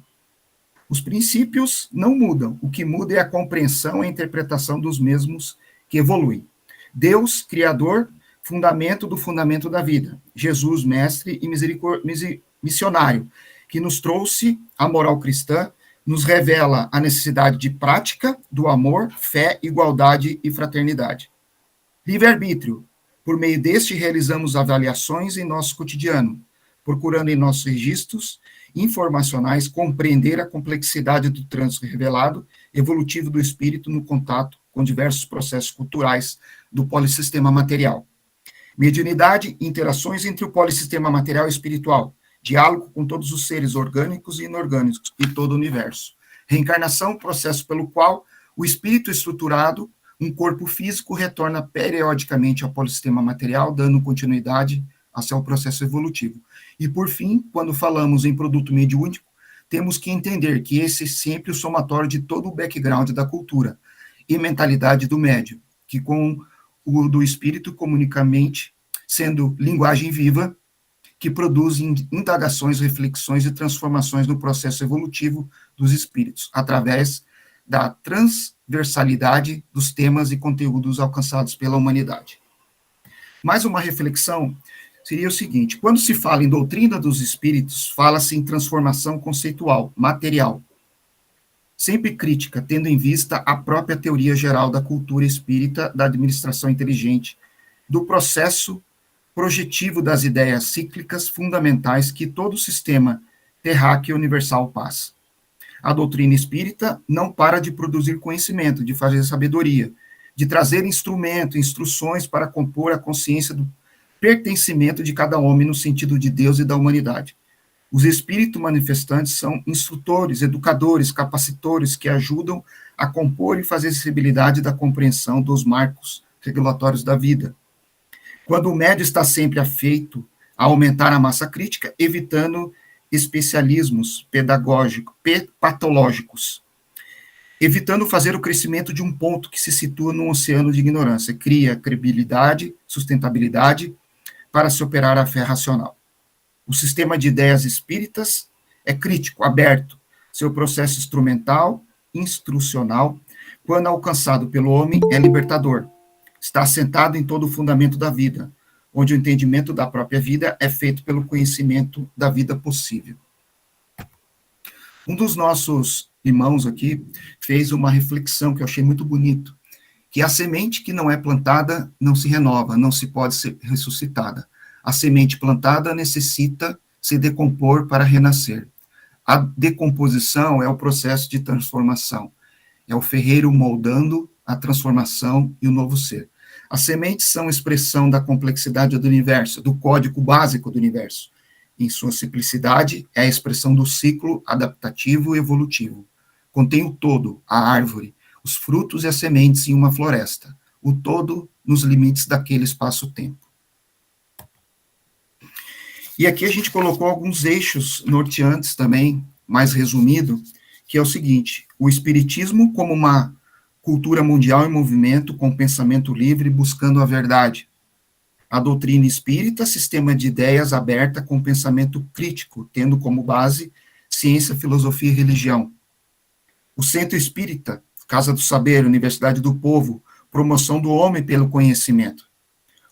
S10: Os princípios não mudam, o que muda é a compreensão e a interpretação dos mesmos que evoluem. Deus, Criador, fundamento do fundamento da vida. Jesus, mestre e missionário, que nos trouxe a moral cristã, nos revela a necessidade de prática, do amor, fé, igualdade e fraternidade. Livre-arbítrio. Por meio deste, realizamos avaliações em nosso cotidiano, procurando em nossos registros informacionais compreender a complexidade do trânsito revelado, evolutivo do espírito no contato com diversos processos culturais do polissistema material. Mediunidade, interações entre o polissistema material e espiritual, diálogo com todos os seres orgânicos e inorgânicos e todo o universo. Reencarnação, processo pelo qual o espírito estruturado, um corpo físico, retorna periodicamente ao polissistema material, dando continuidade ao seu processo evolutivo. E, por fim, quando falamos em produto mediúnico, temos que entender que esse é sempre o somatório de todo o background da cultura e mentalidade do médium, que com o do espírito comunicamente, sendo linguagem viva, que produz indagações, reflexões e transformações no processo evolutivo dos espíritos, através da transversalidade dos temas e conteúdos alcançados pela humanidade. Mais uma reflexão seria o seguinte: quando se fala em doutrina dos espíritos, fala-se em transformação conceitual, material, sempre crítica, tendo em vista a própria teoria geral da cultura espírita, da administração inteligente, do processo projetivo das ideias cíclicas fundamentais que todo sistema terráqueo universal passa. A doutrina espírita não para de produzir conhecimento, de fazer sabedoria, de trazer instruções para compor a consciência do pertencimento de cada homem no sentido de Deus e da humanidade. Os espíritos manifestantes são instrutores, educadores, capacitores que ajudam a compor e fazer acessibilidade da compreensão dos marcos regulatórios da vida. Quando o médio está sempre afeito a aumentar a massa crítica, evitando especialismos patológicos, evitando fazer o crescimento de um ponto que se situa num oceano de ignorância, cria credibilidade, sustentabilidade para se operar a fé racional. O sistema de ideias espíritas é crítico, aberto, seu processo instrumental, instrucional, quando alcançado pelo homem, é libertador. Está assentado em todo o fundamento da vida, onde o entendimento da própria vida é feito pelo conhecimento da vida possível. Um dos nossos irmãos aqui fez uma reflexão que eu achei muito bonito, que a semente que não é plantada não se renova, não se pode ser ressuscitada. A semente plantada necessita se decompor para renascer. A decomposição é o processo de transformação, é o ferreiro moldando a transformação e o novo ser. As sementes são expressão da complexidade do universo, do código básico do universo. Em sua simplicidade, é a expressão do ciclo adaptativo e evolutivo. Contém o todo, a árvore, os frutos e as sementes em uma floresta, o todo nos limites daquele espaço-tempo. E aqui a gente colocou alguns eixos norteantes também, mais resumido, que é o seguinte: o espiritismo como uma cultura mundial em movimento, com pensamento livre, buscando a verdade. A doutrina espírita, sistema de ideias aberta com pensamento crítico, tendo como base ciência, filosofia e religião. O Centro Espírita, Casa do Saber, Universidade do Povo, promoção do homem pelo conhecimento.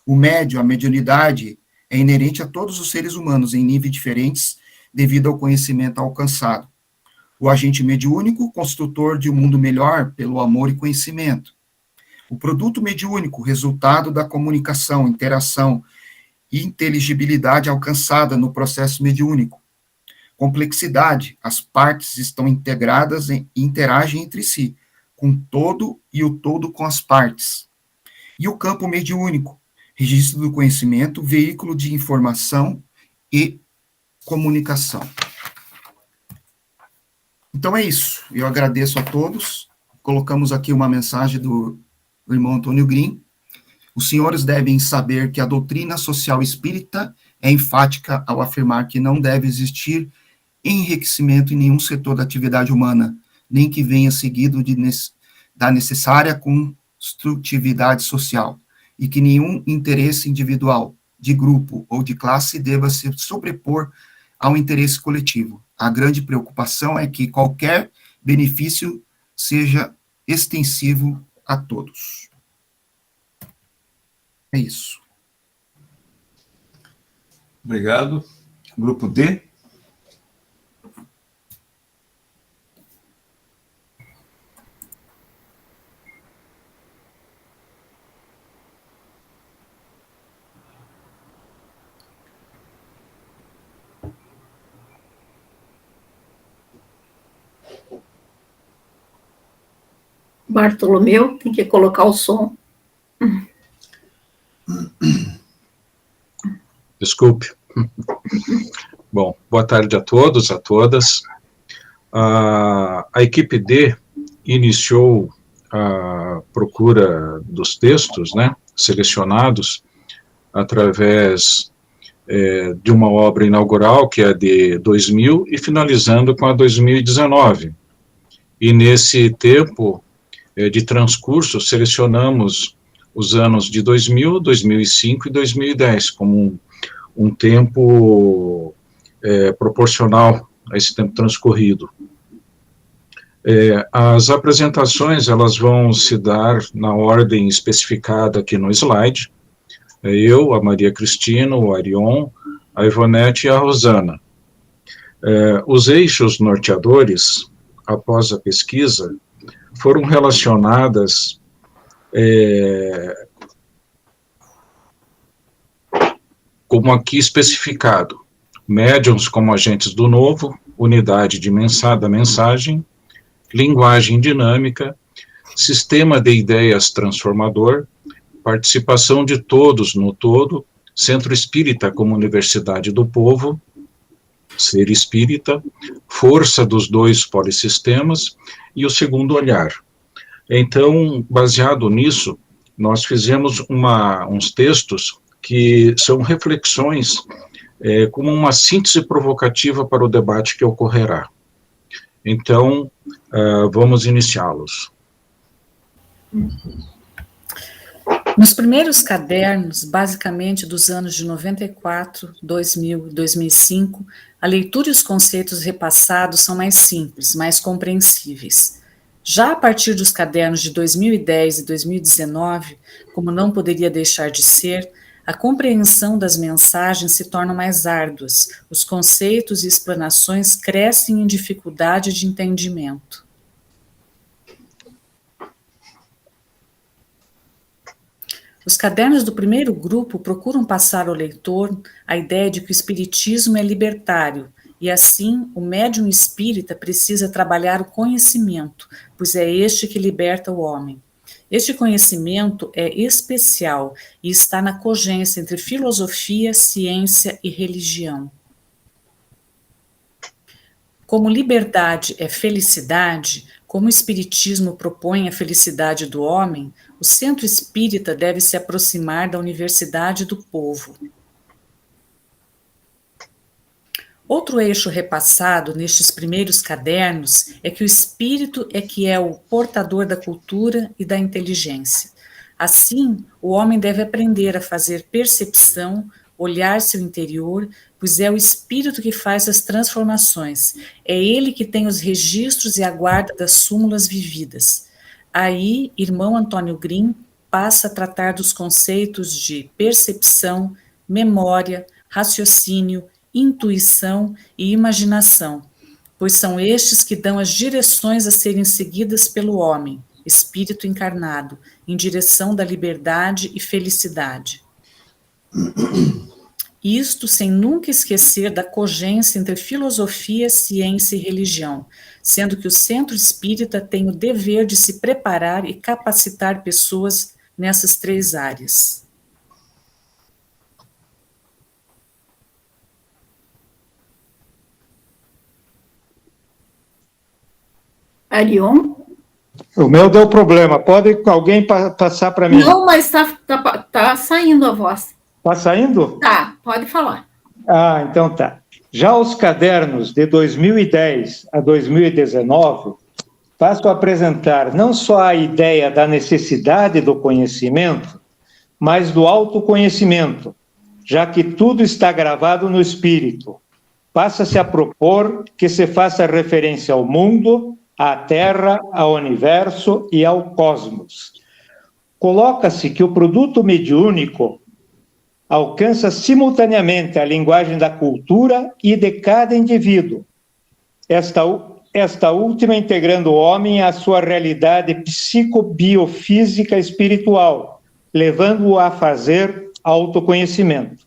S10: O médium, a mediunidade, é inerente a todos os seres humanos em níveis diferentes devido ao conhecimento alcançado. O agente mediúnico, construtor de um mundo melhor pelo amor e conhecimento. O produto mediúnico, resultado da comunicação, interação e inteligibilidade alcançada no processo mediúnico. Complexidade, as partes estão integradas e interagem entre si, com todo e o todo com as partes. E o campo mediúnico, registro do conhecimento, veículo de informação e comunicação. Então é isso, eu agradeço a todos, colocamos aqui uma mensagem do irmão Antônio Green. Os senhores devem saber que a doutrina social espírita é enfática ao afirmar que não deve existir enriquecimento em nenhum setor da atividade humana, nem que venha seguido da necessária construtividade social, e que nenhum interesse individual, de grupo ou de classe deva se sobrepor ao interesse coletivo. A grande preocupação é que qualquer benefício seja extensivo a todos. É isso.
S5: Obrigado. Grupo D.
S7: Bartolomeu, tem que colocar o som.
S11: Desculpe. Bom, boa tarde a todos, a todas. A equipe D iniciou a procura dos textos, né, selecionados através de uma obra inaugural, que é de 2000, e finalizando com a 2019. E nesse tempo de transcurso, selecionamos os anos de 2000, 2005 e 2010, como um tempo proporcional a esse tempo transcorrido. As apresentações, elas vão se dar na ordem especificada aqui no slide. Eu, a Maria Cristina, o Arion, a Ivonete e a Rosana. Os eixos norteadores, após a pesquisa, foram relacionadas como aqui especificado, médiuns como agentes do novo, unidade da mensagem, linguagem dinâmica, sistema de ideias transformador, participação de todos no todo, Centro Espírita como Universidade do Povo, Ser Espírita, força dos dois polissistemas e o segundo olhar. Então, baseado nisso, nós fizemos uns textos que são reflexões como uma síntese provocativa para o debate que ocorrerá. Então, vamos iniciá-los.
S12: Nos primeiros cadernos, basicamente dos anos de 94, 2000 e 2005, a leitura e os conceitos repassados são mais simples, mais compreensíveis. Já a partir dos cadernos de 2010 e 2019, como não poderia deixar de ser, a compreensão das mensagens se torna mais árduas, os conceitos e explanações crescem em dificuldade de entendimento. Os cadernos do primeiro grupo procuram passar ao leitor a ideia de que o espiritismo é libertário, e assim o médium espírita precisa trabalhar o conhecimento, pois é este que liberta o homem. Este conhecimento é especial e está na cogência entre filosofia, ciência e religião. Como liberdade é felicidade, como o espiritismo propõe a felicidade do homem, o Centro Espírita deve se aproximar da Universidade do Povo. Outro eixo repassado nestes primeiros cadernos é que o espírito é que é o portador da cultura e da inteligência. Assim, o homem deve aprender a fazer percepção, olhar seu interior, pois é o espírito que faz as transformações. É ele que tem os registros e a guarda das súmulas vividas. Aí, irmão Antônio Green passa a tratar dos conceitos de percepção, memória, raciocínio, intuição e imaginação, pois são estes que dão as direções a serem seguidas pelo homem, espírito encarnado, em direção da liberdade e felicidade. Isto sem nunca esquecer da cogência entre filosofia, ciência e religião, sendo que o centro espírita tem o dever de se preparar e capacitar pessoas nessas 3 áreas.
S13: Arion?
S3: O meu deu problema. Pode alguém passar para mim?
S13: Não, mas tá saindo a voz.
S3: Está saindo?
S13: Tá, pode falar.
S3: Ah, então tá. Já os cadernos de 2010 a 2019, passo a apresentar não só a ideia da necessidade do conhecimento, mas do autoconhecimento, já que tudo está gravado no espírito. Passa-se a propor que se faça referência ao mundo, à Terra, ao universo e ao cosmos. Coloca-se que o produto mediúnico alcança simultaneamente a linguagem da cultura e de cada indivíduo, esta última integrando o homem à sua realidade psicobiofísica espiritual, levando-o a fazer autoconhecimento.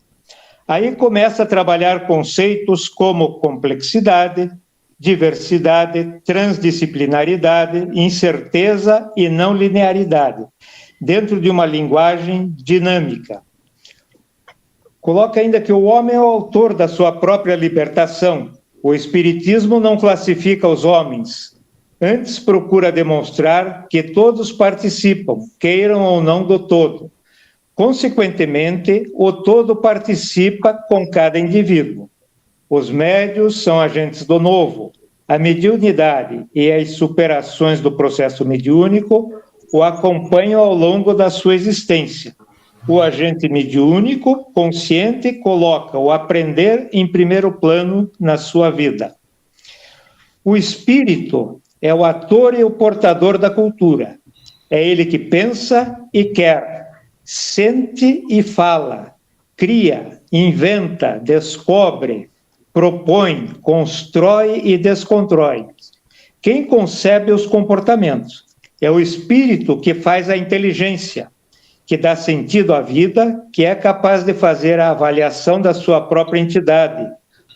S3: Aí começa a trabalhar conceitos como complexidade, diversidade, transdisciplinaridade, incerteza e não linearidade, dentro de uma linguagem dinâmica. Coloca ainda que o homem é o autor da sua própria libertação. O Espiritismo não classifica os homens, antes procura demonstrar que todos participam, queiram ou não do todo. Consequentemente, o todo participa com cada indivíduo. Os médios são agentes do novo. A mediunidade e as superações do processo mediúnico o acompanham ao longo da sua existência. O agente mediúnico, consciente, coloca o aprender em primeiro plano na sua vida. O espírito é o ator e o portador da cultura. É ele que pensa e quer, sente e fala, cria, inventa, descobre, propõe, constrói e desconstrói. Quem concebe os comportamentos? É o espírito que faz a inteligência, que dá sentido à vida, que é capaz de fazer a avaliação da sua própria entidade,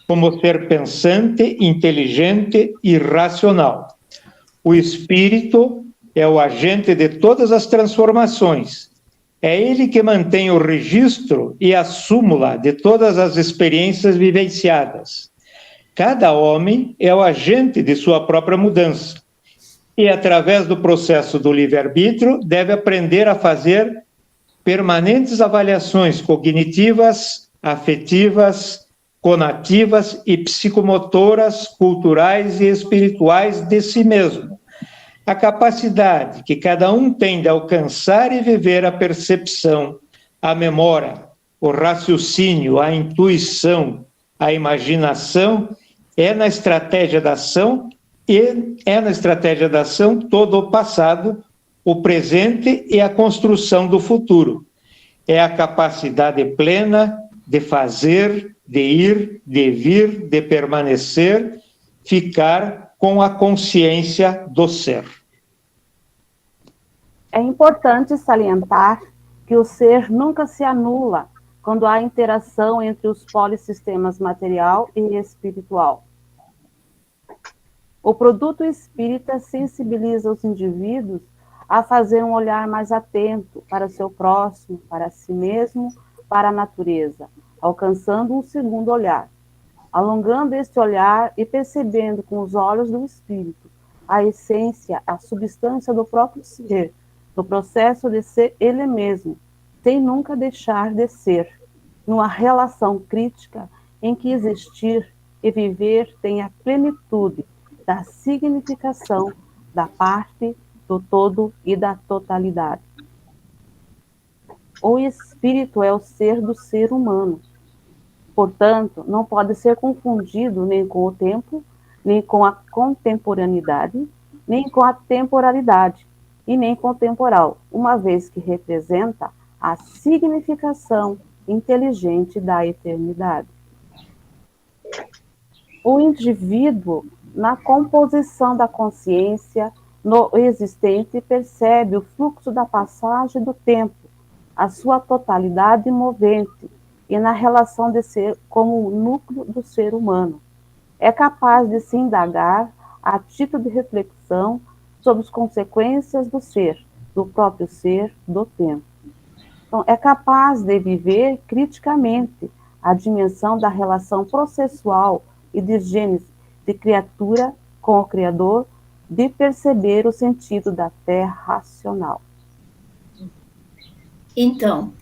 S3: como ser pensante, inteligente e racional. O espírito é o agente de todas as transformações. É ele que mantém o registro e a súmula de todas as experiências vivenciadas. Cada homem é o agente de sua própria mudança. E, através do processo do livre-arbítrio, deve aprender a fazer permanentes avaliações cognitivas, afetivas, conativas e psicomotoras, culturais e espirituais de si mesmo. A capacidade que cada um tem de alcançar e viver a percepção, a memória, o raciocínio, a intuição, a imaginação, é na estratégia da ação todo o passado, o presente e a construção do futuro. É a capacidade plena de fazer, de ir, de vir, de permanecer, ficar com a consciência do ser.
S14: É importante salientar que o ser nunca se anula quando há interação entre os polissistemas material e espiritual. O produto espírita sensibiliza os indivíduos a fazer um olhar mais atento para seu próximo, para si mesmo, para a natureza, alcançando um segundo olhar, alongando este olhar e percebendo com os olhos do espírito a essência, a substância do próprio ser, no processo de ser ele mesmo, sem nunca deixar de ser, numa relação crítica em que existir e viver tem a plenitude da significação da parte, do todo e da totalidade. O espírito é o ser do ser humano, portanto, não pode ser confundido nem com o tempo, nem com a contemporaneidade, nem com a temporalidade, e nem com o temporal, uma vez que representa a significação inteligente da eternidade. O indivíduo, na composição da consciência no existente, percebe o fluxo da passagem do tempo, a sua totalidade movente, e na relação de ser como o núcleo do ser humano. É capaz de se indagar a título de reflexão sobre as consequências do ser, do próprio ser, do tempo. Então, é capaz de viver criticamente a dimensão da relação processual e de gênese de criatura com o Criador, de perceber o sentido da fé racional.
S13: Então,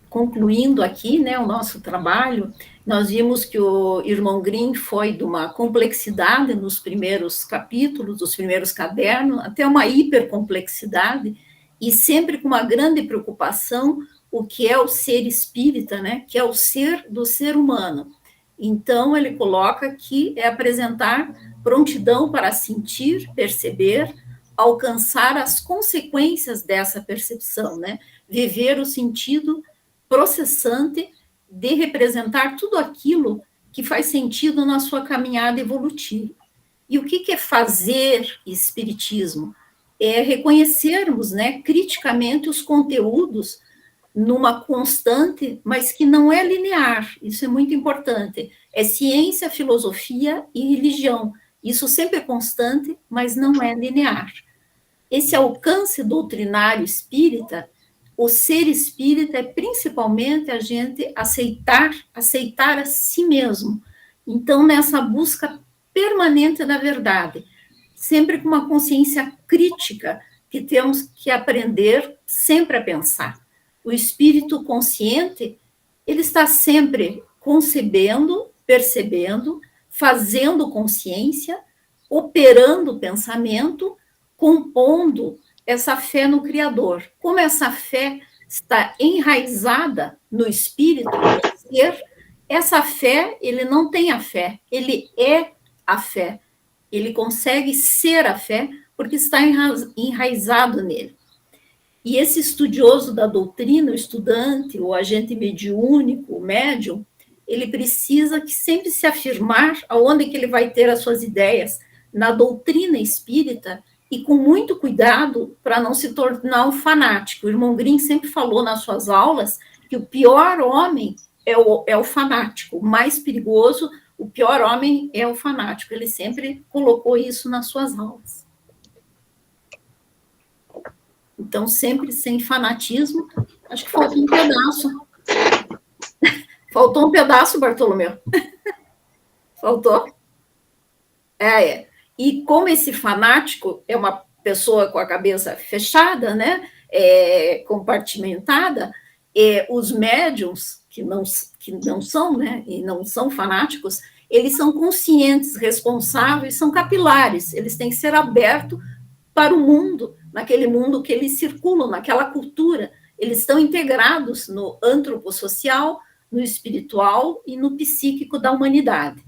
S13: concluindo aqui, né, o nosso trabalho, nós vimos que o irmão Grimm foi de uma complexidade nos primeiros capítulos, dos primeiros cadernos, até uma hipercomplexidade, e sempre com uma grande preocupação o que é o ser espírita, né, que é o ser do ser humano. Então, ele coloca que é apresentar prontidão para sentir, perceber, alcançar as consequências dessa percepção, né, viver o sentido processante de representar tudo aquilo que faz sentido na sua caminhada evolutiva. E o que é fazer espiritismo? É reconhecermos, né, criticamente os conteúdos numa constante, mas que não é linear. Isso é muito importante. É ciência, filosofia e religião. Isso sempre é constante, mas não é linear. Esse alcance doutrinário espírita, o ser espírita é principalmente a gente aceitar a si mesmo. Então, nessa busca permanente da verdade, sempre com uma consciência crítica, que temos que aprender sempre a pensar. O espírito consciente, ele está sempre concebendo, percebendo, fazendo consciência, operando o pensamento, compondo essa fé no Criador. Como essa fé está enraizada no espírito, no ser, essa fé, ele não tem a fé, ele é a fé. Ele consegue ser a fé porque está enraizado nele. E esse estudioso da doutrina, o estudante, o agente mediúnico, o médium, ele precisa que sempre se afirmar aonde que ele vai ter as suas ideias, na doutrina espírita, e com muito cuidado para não se tornar um fanático. O irmão Grimm sempre falou nas suas aulas que o pior homem é o fanático, o mais perigoso, o pior homem é o fanático. Ele sempre colocou isso nas suas aulas. Então, sempre sem fanatismo. Acho que faltou um pedaço. Faltou um pedaço, Bartolomeu. Faltou? É. E como esse fanático é uma pessoa com a cabeça fechada, né, compartimentada, os médiums, que não são, né, e não são fanáticos, eles são conscientes, responsáveis, são capilares, eles têm que ser abertos para o mundo, naquele mundo que eles circulam, naquela cultura. Eles estão integrados no antropossocial, no espiritual e no psíquico da humanidade.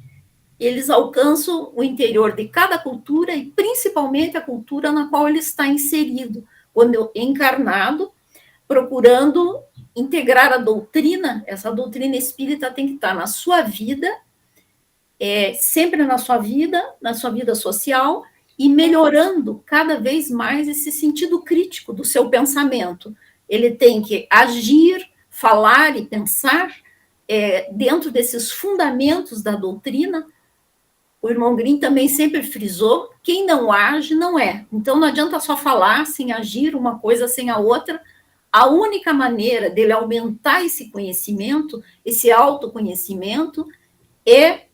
S13: Eles alcançam o interior de cada cultura e principalmente a cultura na qual ele está inserido, quando encarnado, procurando integrar a doutrina. Essa doutrina espírita tem que estar na sua vida, sempre na sua vida social, e melhorando cada vez mais esse sentido crítico do seu pensamento. Ele tem que agir, falar e pensar dentro desses fundamentos da doutrina. O irmão Grimm também sempre frisou, quem não age, não é. Então, não adianta só falar sem agir, uma coisa sem a outra. A única maneira dele aumentar esse conhecimento, esse autoconhecimento, é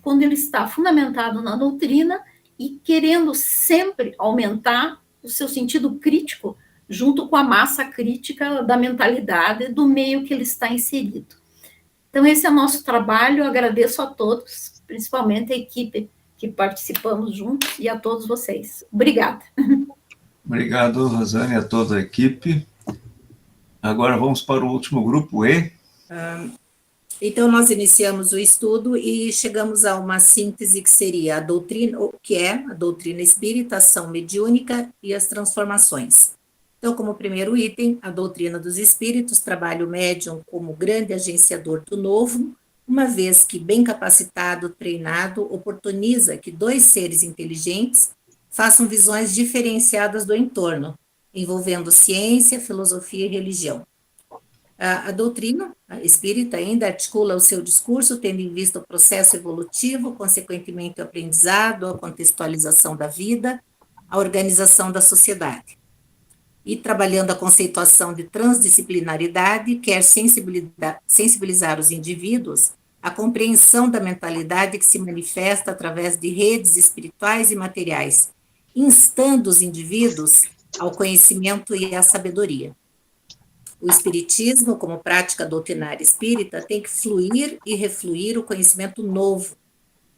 S13: quando ele está fundamentado na doutrina e querendo sempre aumentar o seu sentido crítico, junto com a massa crítica da mentalidade do meio que ele está inserido. Então, esse é o nosso trabalho. Eu agradeço a todos, principalmente a equipe que participamos juntos, e a todos vocês. Obrigada.
S5: Obrigado, Rosane, a toda a equipe. Agora vamos para o último grupo, E.
S15: Então, nós iniciamos o estudo e chegamos a uma síntese que seria a doutrina, que é a doutrina espírita, ação mediúnica e as transformações. Então, como primeiro item, a doutrina dos espíritos trabalha o médium como grande agenciador do novo, uma vez que, bem capacitado, treinado, oportuniza que dois seres inteligentes façam visões diferenciadas do entorno, envolvendo ciência, filosofia e religião. A doutrina espírita ainda articula o seu discurso, tendo em vista o processo evolutivo, consequentemente o aprendizado, a contextualização da vida, a organização da sociedade. E trabalhando a conceituação de transdisciplinaridade, quer sensibilizar os indivíduos à compreensão da mentalidade que se manifesta através de redes espirituais e materiais, instando os indivíduos ao conhecimento e à sabedoria. O espiritismo, como prática doutrinária espírita, tem que fluir e refluir o conhecimento novo,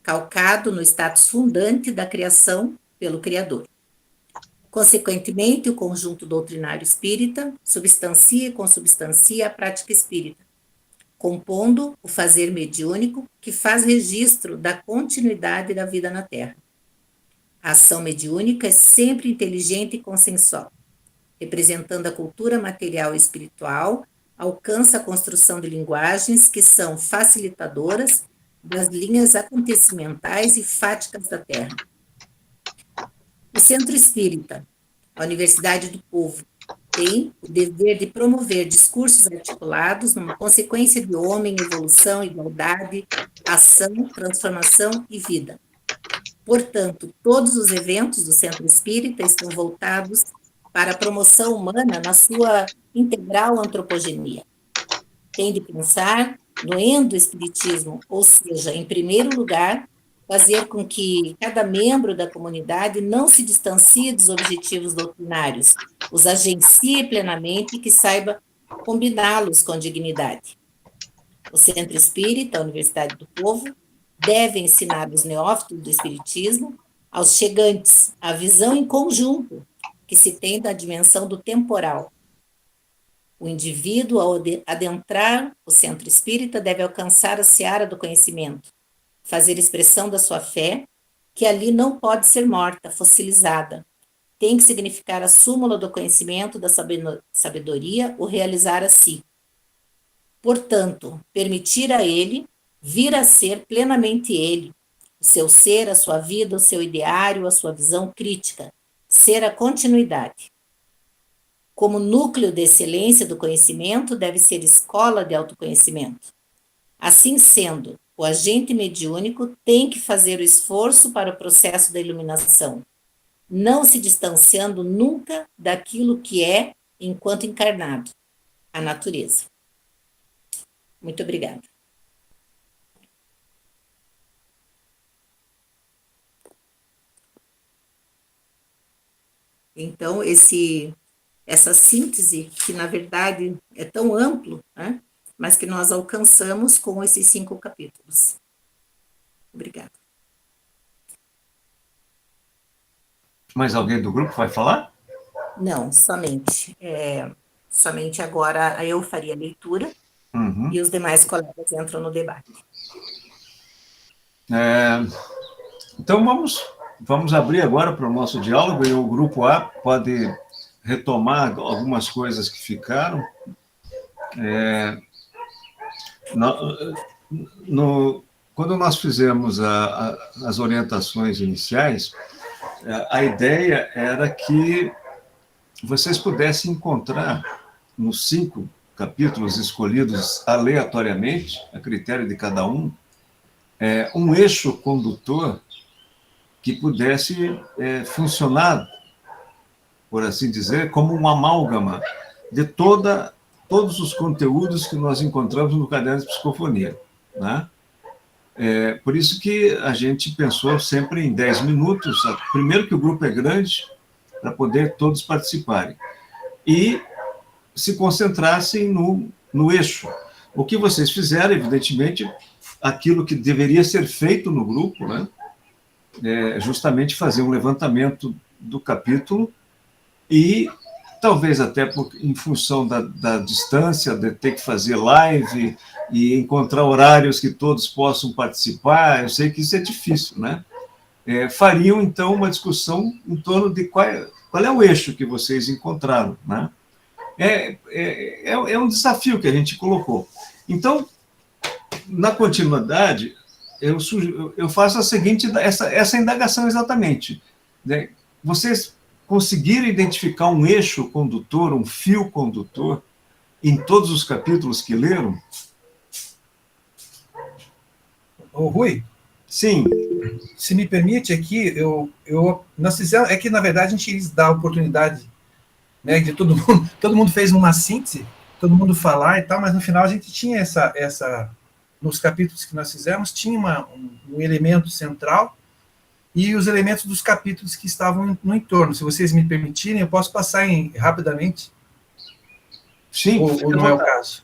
S15: calcado no status fundante da criação pelo Criador. Consequentemente, o conjunto doutrinário espírita substancia e consubstancia a prática espírita, compondo o fazer mediúnico que faz registro da continuidade da vida na Terra. A ação mediúnica é sempre inteligente e consensual. Representando a cultura material e espiritual, alcança a construção de linguagens que são facilitadoras das linhas acontecimentais e fáticas da Terra. O Centro Espírita, a Universidade do Povo, tem o dever de promover discursos articulados numa consequência de homem, evolução, igualdade, ação, transformação e vida. Portanto, todos os eventos do Centro Espírita estão voltados para a promoção humana na sua integral antropogenia. Tem de pensar no endoespiritismo, ou seja, em primeiro lugar, fazer com que cada membro da comunidade não se distancie dos objetivos doutrinários, os agencie plenamente e que saiba combiná-los com dignidade. O Centro Espírita, a Universidade do Povo, deve ensinar os neófitos do espiritismo, aos chegantes, a visão em conjunto que se tem da dimensão do temporal. O indivíduo, ao adentrar o Centro Espírita, deve alcançar a seara do conhecimento, fazer expressão da sua fé, que ali não pode ser morta, fossilizada. Tem que significar a súmula do conhecimento, da sabedoria, o realizar a si. Portanto, permitir a ele vir a ser plenamente ele, o seu ser, a sua vida, o seu ideário, a sua visão crítica, ser a continuidade. Como núcleo de excelência do conhecimento, deve ser escola de autoconhecimento. Assim sendo, o agente mediúnico tem que fazer o esforço para o processo da iluminação, não se distanciando nunca daquilo que é, enquanto encarnado, a natureza. Muito obrigada. Então, essa síntese, que na verdade é tão amplo, né, mas que nós alcançamos com esses 5 capítulos. Obrigada.
S5: Mais alguém do grupo vai falar?
S15: Não, somente. Somente agora eu faria a leitura e os demais colegas entram no debate.
S5: Então, vamos abrir agora para o nosso diálogo, e o grupo A pode retomar algumas coisas que ficaram. Quando nós fizemos as orientações iniciais, a ideia era que vocês pudessem encontrar, nos 5 capítulos escolhidos aleatoriamente, a critério de cada um eixo condutor que pudesse funcionar, por assim dizer, como um amálgama de todos os conteúdos que nós encontramos no caderno de psicofonia, né? Por isso que a gente pensou sempre em 10 minutos, primeiro que o grupo é grande, para poder todos participarem, e se concentrassem no eixo. O que vocês fizeram, evidentemente, aquilo que deveria ser feito no grupo, né? Justamente fazer um levantamento do capítulo e talvez até em função da distância, de ter que fazer live e encontrar horários que todos possam participar, eu sei que isso é difícil, né? Fariam, então, uma discussão em torno de qual é o eixo que vocês encontraram, né? É um desafio que a gente colocou. Então, na continuidade, eu faço a seguinte, essa indagação exatamente, né? Vocês conseguiram identificar um eixo condutor, um fio condutor, em todos os capítulos que leram?
S1: Ô, Rui?
S5: Sim.
S1: Se me permite, aqui, nós fizemos, que, na verdade, a gente quis dar a oportunidade, né, de todo mundo fez uma síntese, todo mundo falar e tal, mas no final a gente tinha nos capítulos que nós fizemos, tinha um elemento central e os elementos dos capítulos que estavam no entorno. Se vocês me permitirem, eu posso passar rapidamente?
S5: Sim.
S1: Ou não é o caso?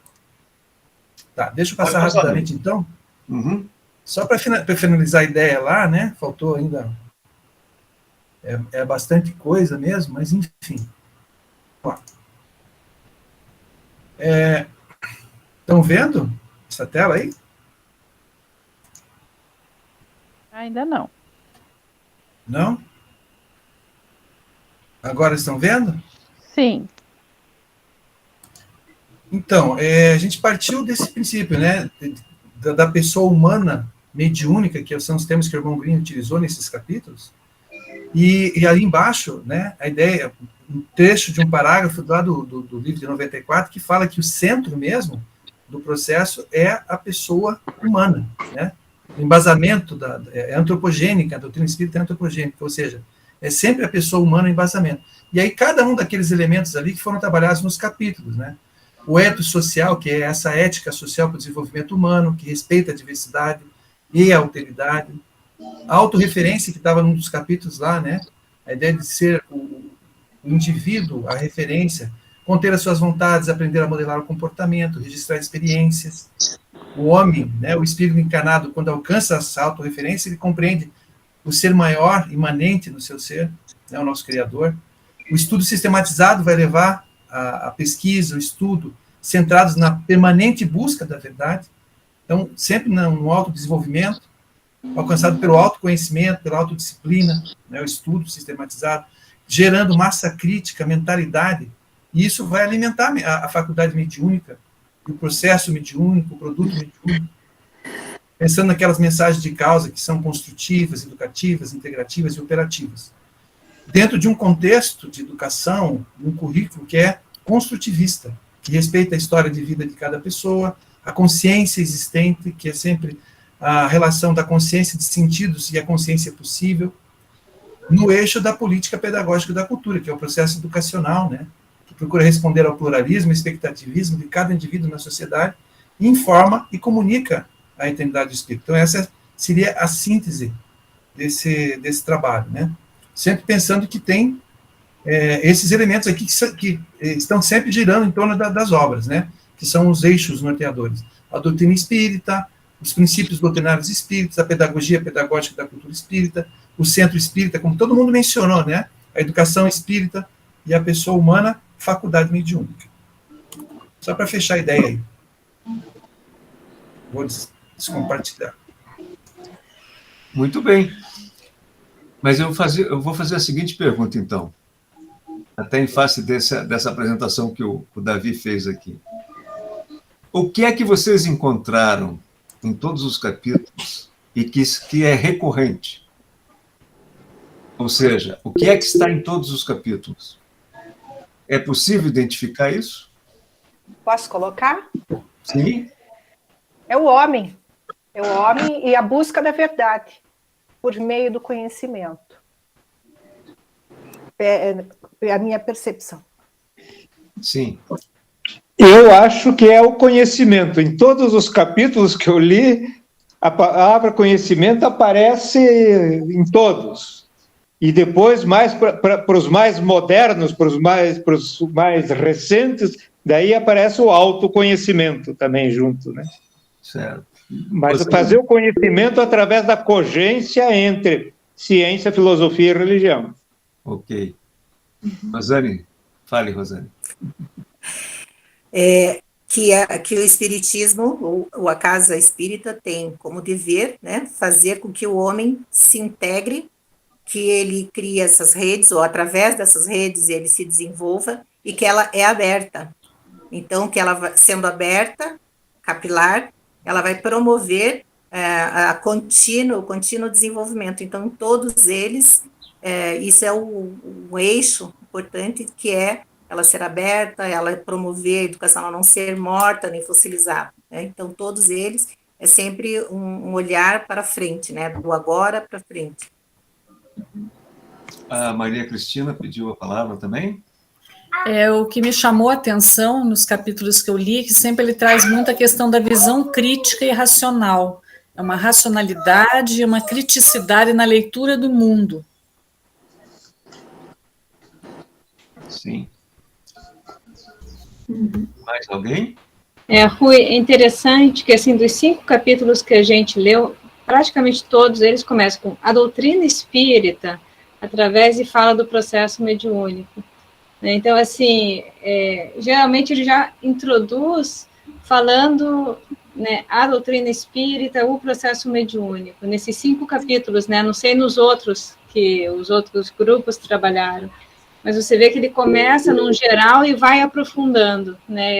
S1: Tá, deixa eu passar rapidamente, então.
S5: Uhum.
S1: Só para finalizar a ideia lá, né? Faltou ainda... É bastante coisa mesmo, mas enfim. Estão vendo essa tela aí?
S16: Ainda não.
S1: Não? Agora estão vendo?
S16: Sim.
S1: Então, a gente partiu desse princípio, né? Da pessoa humana mediúnica, que são os termos que o irmão Green utilizou nesses capítulos, e ali embaixo, né, a ideia, um trecho de um parágrafo lá do livro de 94, que fala que o centro mesmo do processo é a pessoa humana, né? O embasamento é antropogênica, a doutrina espírita é antropogênica, ou seja, é sempre a pessoa humana o embasamento. E aí cada um daqueles elementos ali que foram trabalhados nos capítulos, né? O ethos social, que é essa ética social para o desenvolvimento humano, que respeita a diversidade e a alteridade. A autorreferência, que estava num dos capítulos lá, né? A ideia de ser o indivíduo, a referência, conter as suas vontades, aprender a modelar o comportamento, registrar experiências. O homem, né, o espírito encarnado, quando alcança essa autorreferência, ele compreende o ser maior, imanente no seu ser, né, o nosso Criador. O estudo sistematizado vai levar a pesquisa, o estudo, centrados na permanente busca da verdade. Então, sempre no autodesenvolvimento, alcançado pelo autoconhecimento, pela autodisciplina, né, o estudo sistematizado, gerando massa crítica, mentalidade, e isso vai alimentar a faculdade mediúnica, o processo mediúnico, o produto mediúnico, pensando naquelas mensagens de causa que são construtivas, educativas, integrativas e operativas. Dentro de um contexto de educação, um currículo que é construtivista, que respeita a história de vida de cada pessoa, a consciência existente, que é sempre a relação da consciência de sentidos e a consciência possível, no eixo da política pedagógica da cultura, que é o processo educacional, né, que procura responder ao pluralismo e expectativismo de cada indivíduo na sociedade, informa e comunica a eternidade do espírito. Então, essa seria a síntese desse trabalho, né? Sempre pensando que tem esses elementos aqui que estão sempre girando em torno das obras, né? Que são os eixos norteadores. A doutrina espírita, os princípios doutrinários espíritas, a pedagogia pedagógica da cultura espírita, o centro espírita, como todo mundo mencionou, né? A educação espírita e a pessoa humana, faculdade mediúnica. Só para fechar a ideia aí. Vou descompartilhar.
S5: Muito bem. Mas eu vou fazer a seguinte pergunta, então, até em face dessa apresentação que o Davi fez aqui. O que é que vocês encontraram em todos os capítulos e que é recorrente? Ou seja, o que é que está em todos os capítulos? É possível identificar isso?
S6: Posso colocar?
S5: Sim.
S6: É o homem. É o homem e a busca da verdade, por meio do conhecimento. É a minha percepção.
S5: Sim.
S3: Eu acho que é o conhecimento. Em todos os capítulos que eu li, a palavra conhecimento aparece em todos. E depois, mais para os mais modernos, para os mais recentes, daí aparece o autoconhecimento também junto, né?
S5: Certo.
S3: Mas fazer o conhecimento através da cogência entre ciência, filosofia e religião.
S5: Ok. Mazani, Fale, Rosane.
S15: Que o Espiritismo, ou a Casa Espírita, tem como dever, né, fazer com que o homem se integre, que ele crie essas redes, ou através dessas redes ele se desenvolva, e que ela é aberta. Então, que ela, sendo aberta, capilar, ela vai promover o contínuo desenvolvimento. Então, em todos eles, isso é o eixo importante, que é ela ser aberta, ela promover a educação, ela não ser morta nem fossilizada, né? Então, todos eles é sempre um olhar para frente, né? Do agora para frente.
S5: A Maria Cristina pediu a palavra também.
S12: O que me chamou a atenção nos capítulos que eu li, que sempre ele traz muito a questão da visão crítica e racional. É uma racionalidade, uma criticidade na leitura do mundo.
S5: Sim. Mais alguém?
S9: Rui, é interessante que, assim, dos 5 capítulos que a gente leu, praticamente todos eles começam com a doutrina espírita, através e fala do processo mediúnico. Então, assim, geralmente ele já introduz falando, né, a doutrina espírita, o processo mediúnico, nesses 5 capítulos, né, não sei nos outros, que os outros grupos trabalharam, mas você vê que ele começa num geral e vai aprofundando, né,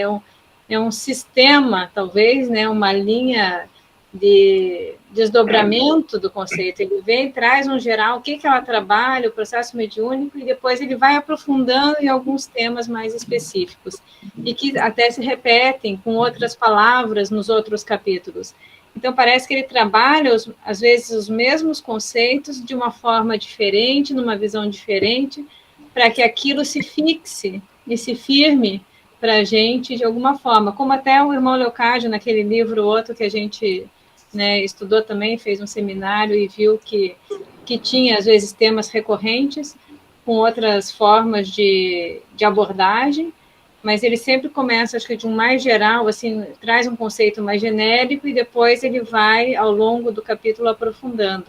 S9: é um sistema, talvez, né, uma linha de desdobramento do conceito. Ele vem e traz um geral, o que ela trabalha, o processo mediúnico, e depois ele vai aprofundando em alguns temas mais específicos, e que até se repetem com outras palavras nos outros capítulos. Então, parece que ele trabalha, às vezes, os mesmos conceitos de uma forma diferente, numa visão diferente, para que aquilo se fixe e se firme para a gente de alguma forma, como até o irmão Leocádio, naquele livro outro que a gente, né, estudou também, fez um seminário e viu que tinha, às vezes, temas recorrentes, com outras formas de abordagem, mas ele sempre começa, acho que de um mais geral, assim, traz um conceito mais genérico e depois ele vai, ao longo do capítulo, aprofundando.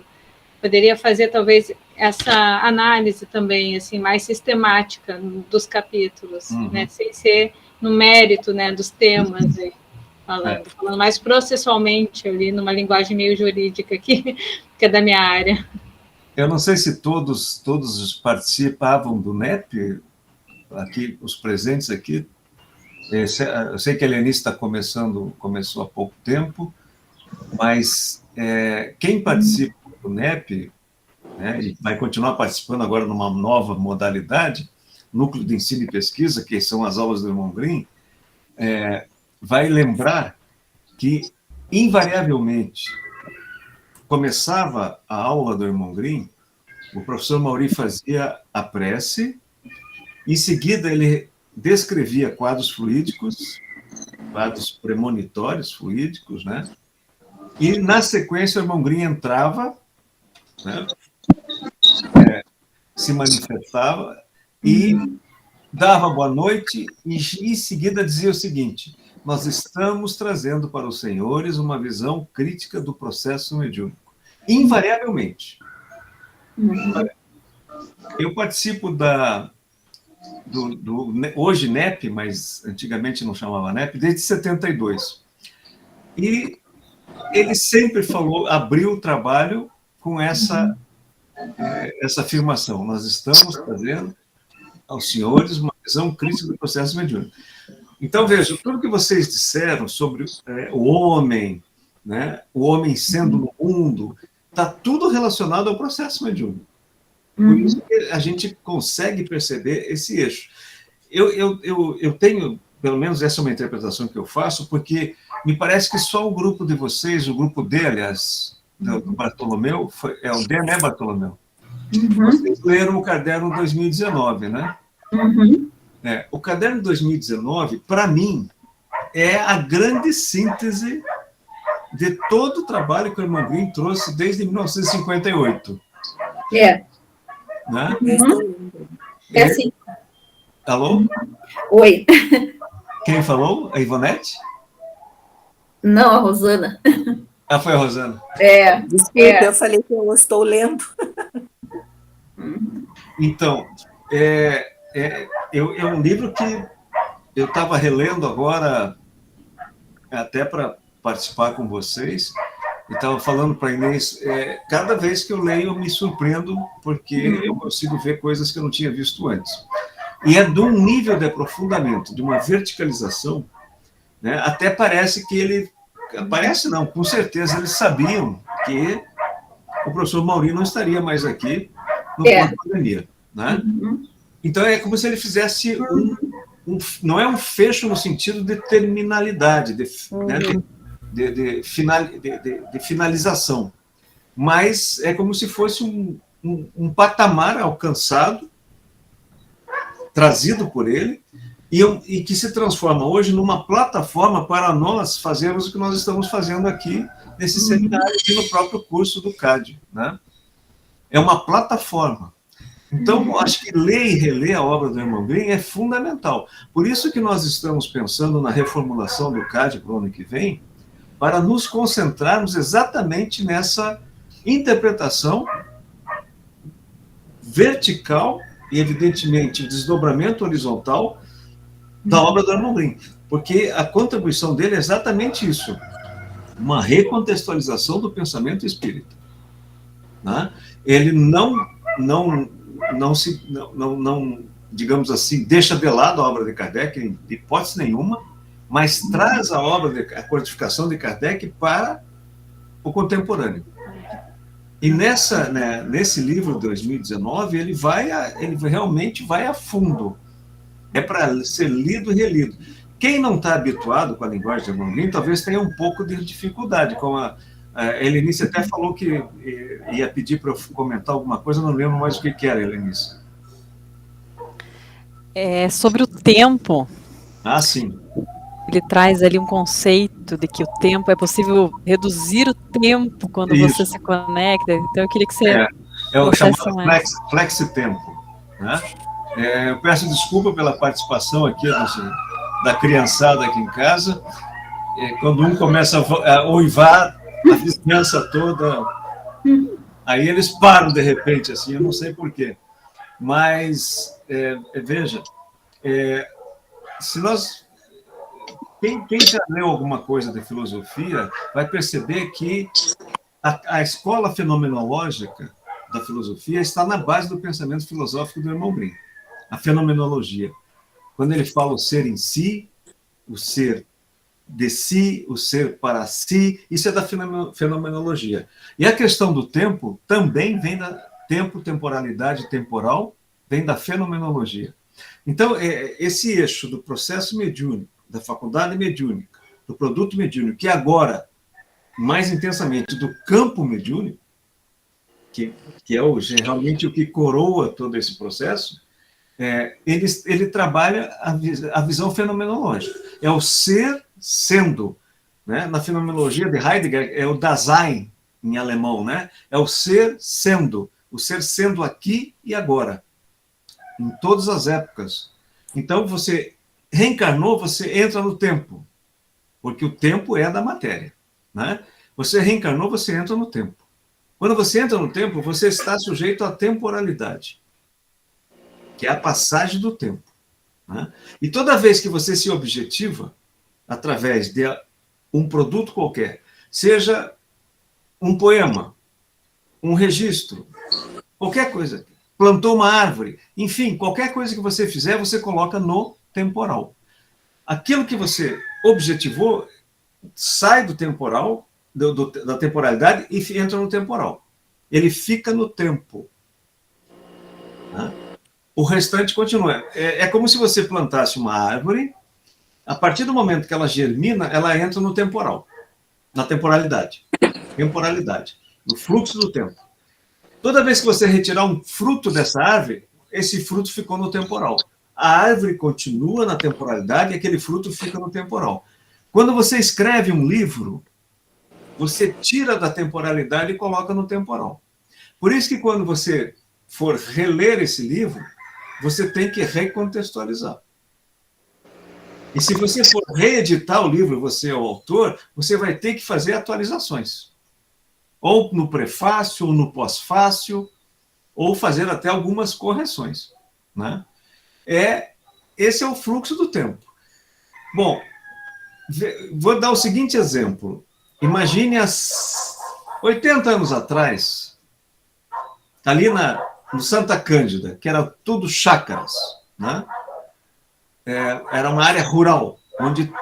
S9: Poderia fazer, talvez, essa análise também, assim, mais sistemática dos capítulos, né, sem ser no mérito, né, dos temas, falando mais processualmente ali, numa linguagem meio jurídica aqui, que é da minha área.
S5: Eu não sei se todos participavam do NEP, aqui, os presentes aqui. Eu sei que a Helenice começou há pouco tempo, mas quem participa do NEP, né, e vai continuar participando agora numa nova modalidade, Núcleo de Ensino e Pesquisa, que são as aulas do irmão Grimm, vai lembrar que, invariavelmente, começava a aula do irmão Grimm, o professor Mauri fazia a prece, em seguida ele descrevia quadros fluídicos, quadros premonitórios fluídicos, né? E, na sequência, o irmão Grimm entrava, né, se manifestava e dava boa noite e, em seguida, dizia o seguinte: nós estamos trazendo para os senhores uma visão crítica do processo mediúnico. Invariavelmente. Eu participo do hoje NEP, mas antigamente não chamava NEP, desde 72. E ele sempre abriu o trabalho com essa afirmação: nós estamos trazendo aos senhores uma visão crítica do processo mediúnico. Então, veja, tudo que vocês disseram sobre o homem, né, o homem sendo no mundo, está tudo relacionado ao processo mediúnico. Por isso que a gente consegue perceber esse eixo. Eu tenho, pelo menos essa é uma interpretação que eu faço, porque me parece que só o grupo de vocês, o grupo D, aliás, do Bartolomeu, o D, né, Bartolomeu? Vocês leram o caderno 2019, né? O caderno 2019, para mim, é a grande síntese de todo o trabalho que o irmão Grimm trouxe desde 1958. Né?
S13: Sim.
S5: Alô?
S13: Oi.
S5: Quem falou? A Ivonete?
S13: Não, a Rosana.
S5: Foi a Rosana.
S15: Desculpa, eu falei que eu estou lendo.
S5: Então, é um livro que eu estava relendo agora, até para participar com vocês, e estava falando para a Inês, cada vez que eu leio eu me surpreendo, porque eu consigo ver coisas que eu não tinha visto antes. E é de um nível de aprofundamento, de uma verticalização, né? Até parece que ele... Parece não, com certeza eles sabiam que o professor Mauri não estaria mais aqui no pós-pandemia, né? Então é como se ele fizesse não é um fecho no sentido de terminalidade, de finalização, mas é como se fosse um patamar alcançado, trazido por ele, e que se transforma hoje numa plataforma para nós fazermos o que nós estamos fazendo aqui nesse seminário e no próprio curso do CAD, né? É uma plataforma. Então, acho que ler e reler a obra do irmão Green é fundamental. Por isso que nós estamos pensando na reformulação do CAD para o ano que vem, para nos concentrarmos exatamente nessa interpretação vertical e, evidentemente, o desdobramento horizontal da obra do irmão Green, porque a contribuição dele é exatamente isso, uma recontextualização do pensamento espírita, né? Ele não, digamos assim, deixa de lado a obra de Kardec, de hipótese nenhuma, mas traz a a codificação de Kardec para o contemporâneo. E nesse livro de 2019, ele realmente vai a fundo. É para ser lido e relido. Quem não está habituado com a linguagem de irmão Green, talvez tenha um pouco de dificuldade. Como a Helenice até falou que ia pedir para eu comentar alguma coisa, não lembro mais o que era, Helenice.
S8: Sobre o tempo.
S5: Ah, sim.
S8: Ele traz ali um conceito de que o tempo, é possível reduzir o tempo quando você se conecta. Então, eu queria que você...
S5: É o chamado flexi-tempo, né? Eu peço desculpa pela participação aqui da criançada aqui em casa. Quando um começa a uivar, a vizinhança toda, aí eles param de repente, assim, eu não sei porquê. Mas, veja, se nós... Quem já leu alguma coisa de filosofia vai perceber que a escola fenomenológica da filosofia está na base do pensamento filosófico do irmão Green, a fenomenologia. Quando ele fala o ser em si, o ser de si, o ser para si, isso é da fenomenologia. E a questão do tempo também vem da temporalidade temporal, vem da fenomenologia. Então, esse eixo do processo mediúnico, da faculdade mediúnica, do produto mediúnico, que agora, mais intensamente, do campo mediúnico, que é realmente o que coroa todo esse processo, ele trabalha a visão fenomenológica. É o ser sendo, né? Na fenomenologia de Heidegger, é o Dasein, em alemão, né? É o ser sendo aqui e agora, em todas as épocas. Então, você reencarnou, você entra no tempo, porque o tempo é da matéria, né? Você reencarnou, você entra no tempo. Quando você entra no tempo, você está sujeito à temporalidade, que é a passagem do tempo, né? E toda vez que você se objetiva, através de um produto qualquer, seja um poema, um registro, qualquer coisa, plantou uma árvore, enfim, qualquer coisa que você fizer, você coloca no temporal. Aquilo que você objetivou sai do temporal, da temporalidade, e entra no temporal. Ele fica no tempo, né? O restante continua. É como se você plantasse uma árvore, a partir do momento que ela germina, ela entra no temporal, na temporalidade, no fluxo do tempo. Toda vez que você retirar um fruto dessa árvore, esse fruto ficou no temporal. A árvore continua na temporalidade e aquele fruto fica no temporal. Quando você escreve um livro, você tira da temporalidade e coloca no temporal. Por isso que quando você for reler esse livro, você tem que recontextualizar. E se você for reeditar o livro, você é o autor, você vai ter que fazer atualizações. Ou no prefácio, ou no pós-fácio, ou fazer até algumas correções, né? Esse é o fluxo do tempo. Bom, vou dar o seguinte exemplo. Imagine 80 anos atrás, ali no Santa Cândida, que era tudo chácaras, né? Era uma área rural, onde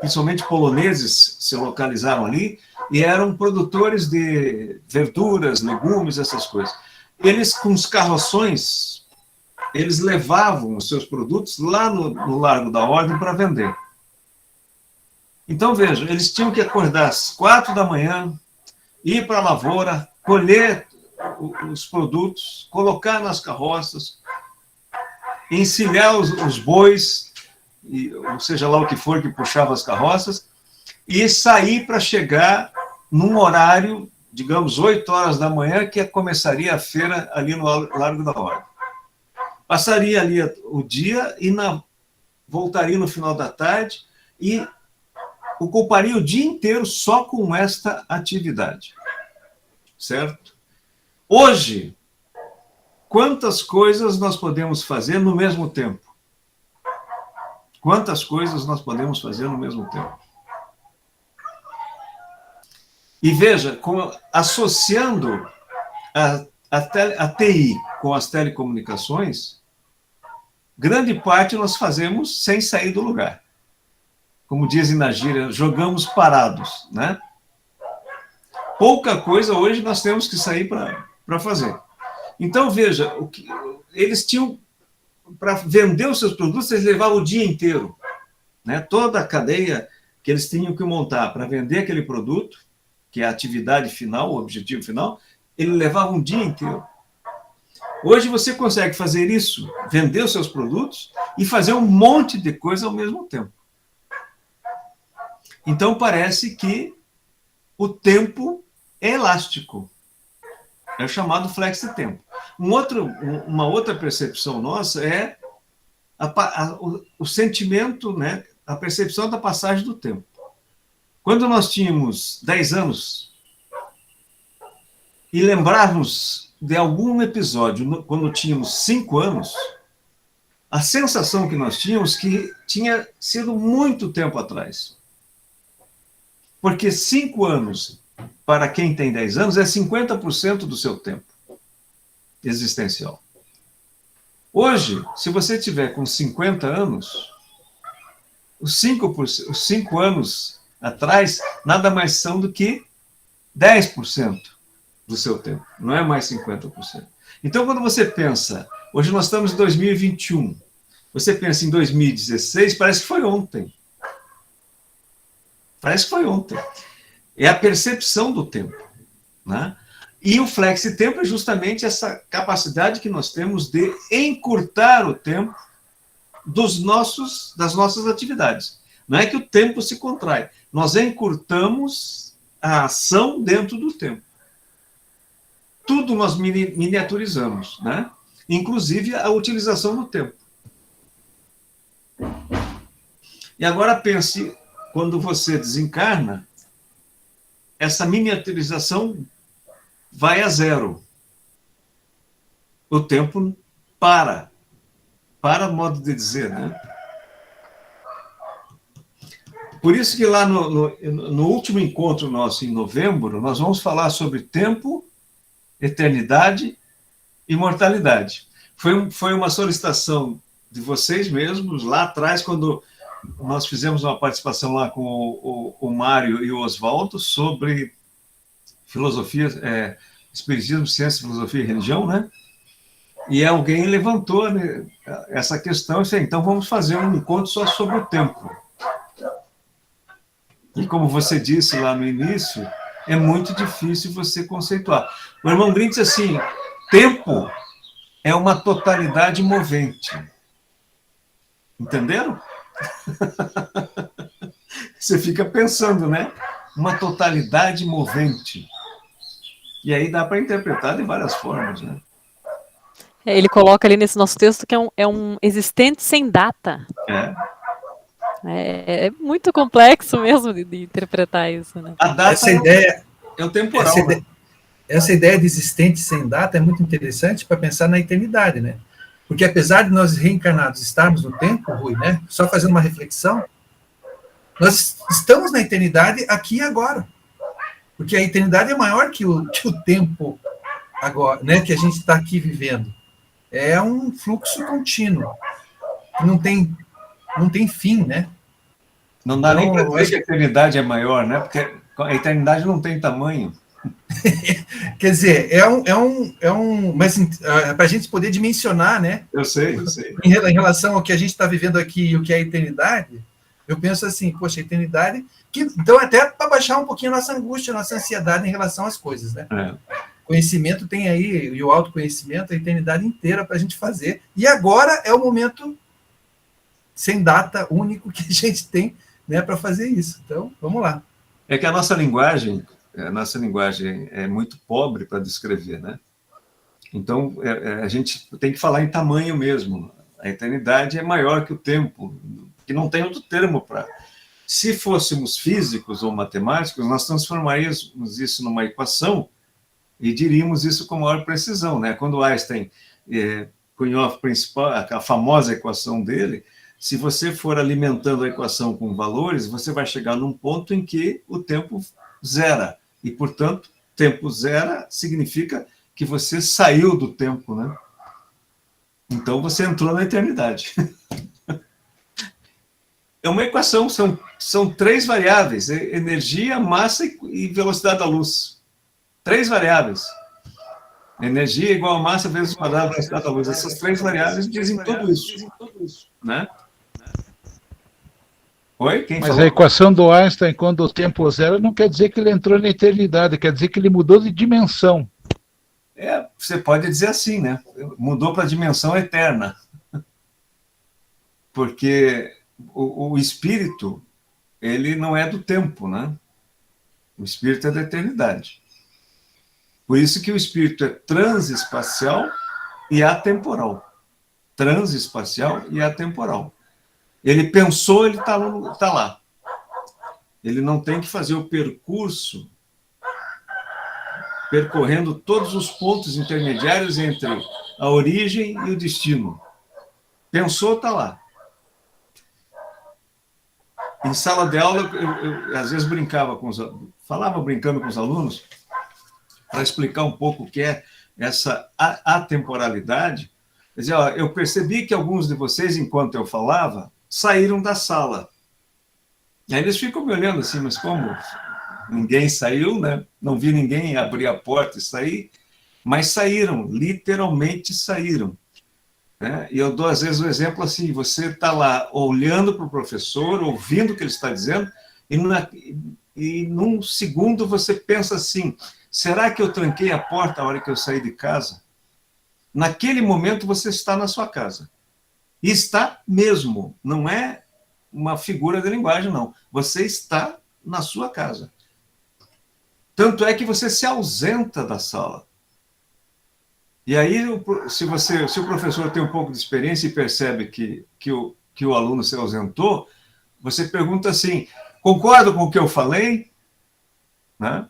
S5: principalmente poloneses se localizaram ali e eram produtores de verduras, legumes, essas coisas. Eles, com os carroções, eles levavam os seus produtos lá no Largo da Ordem para vender. Então, vejam, eles tinham que acordar às 4 da manhã, ir para a lavoura, colher os produtos, colocar nas carroças, encilhar os bois, ou seja lá o que for que puxava as carroças, e sair para chegar num horário, digamos, 8 horas da manhã, que começaria a feira ali no Largo da Ordem. Passaria ali o dia e voltaria no final da tarde e ocuparia o dia inteiro só com esta atividade. Certo? Hoje, quantas coisas nós podemos fazer no mesmo tempo? Quantas coisas nós podemos fazer no mesmo tempo? E veja, associando a TI com as telecomunicações, grande parte nós fazemos sem sair do lugar. Como dizem na gíria, jogamos parados, né? Pouca coisa hoje nós temos que sair para fazer. Então, veja, eles tinham, para vender os seus produtos, eles levavam o dia inteiro, né? Toda a cadeia que eles tinham que montar para vender aquele produto, que é a atividade final, o objetivo final, ele levava um dia inteiro. Hoje você consegue fazer isso, vender os seus produtos e fazer um monte de coisa ao mesmo tempo. Então, parece que o tempo é elástico. É o chamado flexi-tempo. Uma outra percepção nossa é o sentimento, né, a percepção da passagem do tempo. Quando nós tínhamos 10 anos e lembrarmos de algum episódio quando tínhamos 5 anos, a sensação que nós tínhamos que tinha sido muito tempo atrás. Porque 5 anos, para quem tem 10 anos, é 50% do seu tempo existencial. Hoje, se você tiver com 50 anos, os 5 anos atrás nada mais são do que 10% do seu tempo, não é mais 50%. Então, quando você pensa, hoje nós estamos em 2021, você pensa em 2016, parece que foi ontem. Parece que foi ontem. É a percepção do tempo, né? E o flexi-tempo é justamente essa capacidade que nós temos de encurtar o tempo das nossas atividades. Não é que o tempo se contrai, nós encurtamos a ação dentro do tempo. Tudo nós miniaturizamos, né? Inclusive a utilização do tempo. E agora pense, quando você desencarna, essa miniaturização vai a zero. O tempo para, modo de dizer, né? Por isso que lá no último encontro nosso, em novembro, nós vamos falar sobre tempo, eternidade e mortalidade. Foi uma solicitação de vocês mesmos, lá atrás, quando nós fizemos uma participação lá com o Mário e o Oswaldo sobre filosofia, espiritismo, ciência, filosofia e religião, né? E alguém levantou, né, essa questão e disse, então vamos fazer um encontro só sobre o tempo. E como você disse lá no início, é muito difícil você conceituar. O irmão Grimm disse assim, tempo é uma totalidade movente. Entenderam? Você fica pensando, né? Uma totalidade movente. E aí dá para interpretar de várias formas, né?
S8: Ele coloca ali nesse nosso texto que é um existente sem data. É muito complexo mesmo de interpretar isso, né?
S5: A data
S1: essa ideia
S5: é o temporal.
S1: Essa ideia de existente sem data é muito interessante para pensar na eternidade, né? Porque apesar de nós reencarnados estarmos no tempo, Rui, né? Só fazendo uma reflexão, nós estamos na eternidade aqui e agora. Porque a eternidade é maior que o tempo agora, né? Que a gente está aqui vivendo. É um fluxo contínuo. Não tem fim, né?
S5: Não dá nem para dizer que a eternidade é maior, né? Porque a eternidade não tem tamanho.
S1: Quer dizer, mas para a gente poder dimensionar, né?
S5: Eu sei.
S1: Em relação ao que a gente está vivendo aqui e o que é a eternidade, eu penso assim, poxa, a eternidade... Então, até para baixar um pouquinho a nossa angústia, a nossa ansiedade em relação às coisas, né? Conhecimento tem aí, e o autoconhecimento, a eternidade inteira para a gente fazer. E agora é o momento sem data único que a gente tem, né, para fazer isso. Então, vamos lá.
S5: É que a nossa linguagem é muito pobre para descrever, né? Então, a gente tem que falar em tamanho mesmo. A eternidade é maior que o tempo, que não tem outro termo para... Se fôssemos físicos ou matemáticos, nós transformaríamos isso numa equação e diríamos isso com maior precisão, né? Quando Einstein cunhou a famosa equação dele, se você for alimentando a equação com valores, você vai chegar num ponto em que o tempo zera. E, portanto, tempo zera significa que você saiu do tempo, né? Então, você entrou na eternidade. É uma equação, são 3 variáveis, energia, massa e velocidade da luz. 3 variáveis. Energia igual a massa vezes o quadrado da velocidade da luz. Essas 3 variáveis dizem tudo isso. Né? Oi? Quem falou?
S4: A equação do Einstein, quando o tempo zero, não quer dizer que ele entrou na eternidade, quer dizer que ele mudou de dimensão.
S5: Você pode dizer assim, né? Mudou para a dimensão eterna. Porque o espírito, ele não é do tempo, né? O espírito é da eternidade. Por isso que o espírito é transespacial e atemporal. Transespacial e atemporal. Ele pensou, ele está lá. Ele não tem que fazer o percurso percorrendo todos os pontos intermediários entre a origem e o destino. Pensou, está lá. Em sala de aula, eu às vezes falava brincando com os alunos para explicar um pouco o que é essa atemporalidade. Quer dizer, eu percebi que alguns de vocês, enquanto eu falava, saíram da sala. E aí eles ficam me olhando assim, mas como ninguém saiu, né? Não vi ninguém abrir a porta e sair, mas saíram, literalmente saíram. Né? E eu dou, às vezes, o exemplo assim, você está lá olhando para o professor, ouvindo o que ele está dizendo, e num segundo você pensa assim, será que eu tranquei a porta a hora que eu saí de casa? Naquele momento você está na sua casa. E está mesmo, não é uma figura de linguagem, não. Você está na sua casa. Tanto é que você se ausenta da sala. E aí, se o professor tem um pouco de experiência e percebe que o aluno se ausentou, você pergunta assim, concorda com o que eu falei? Né?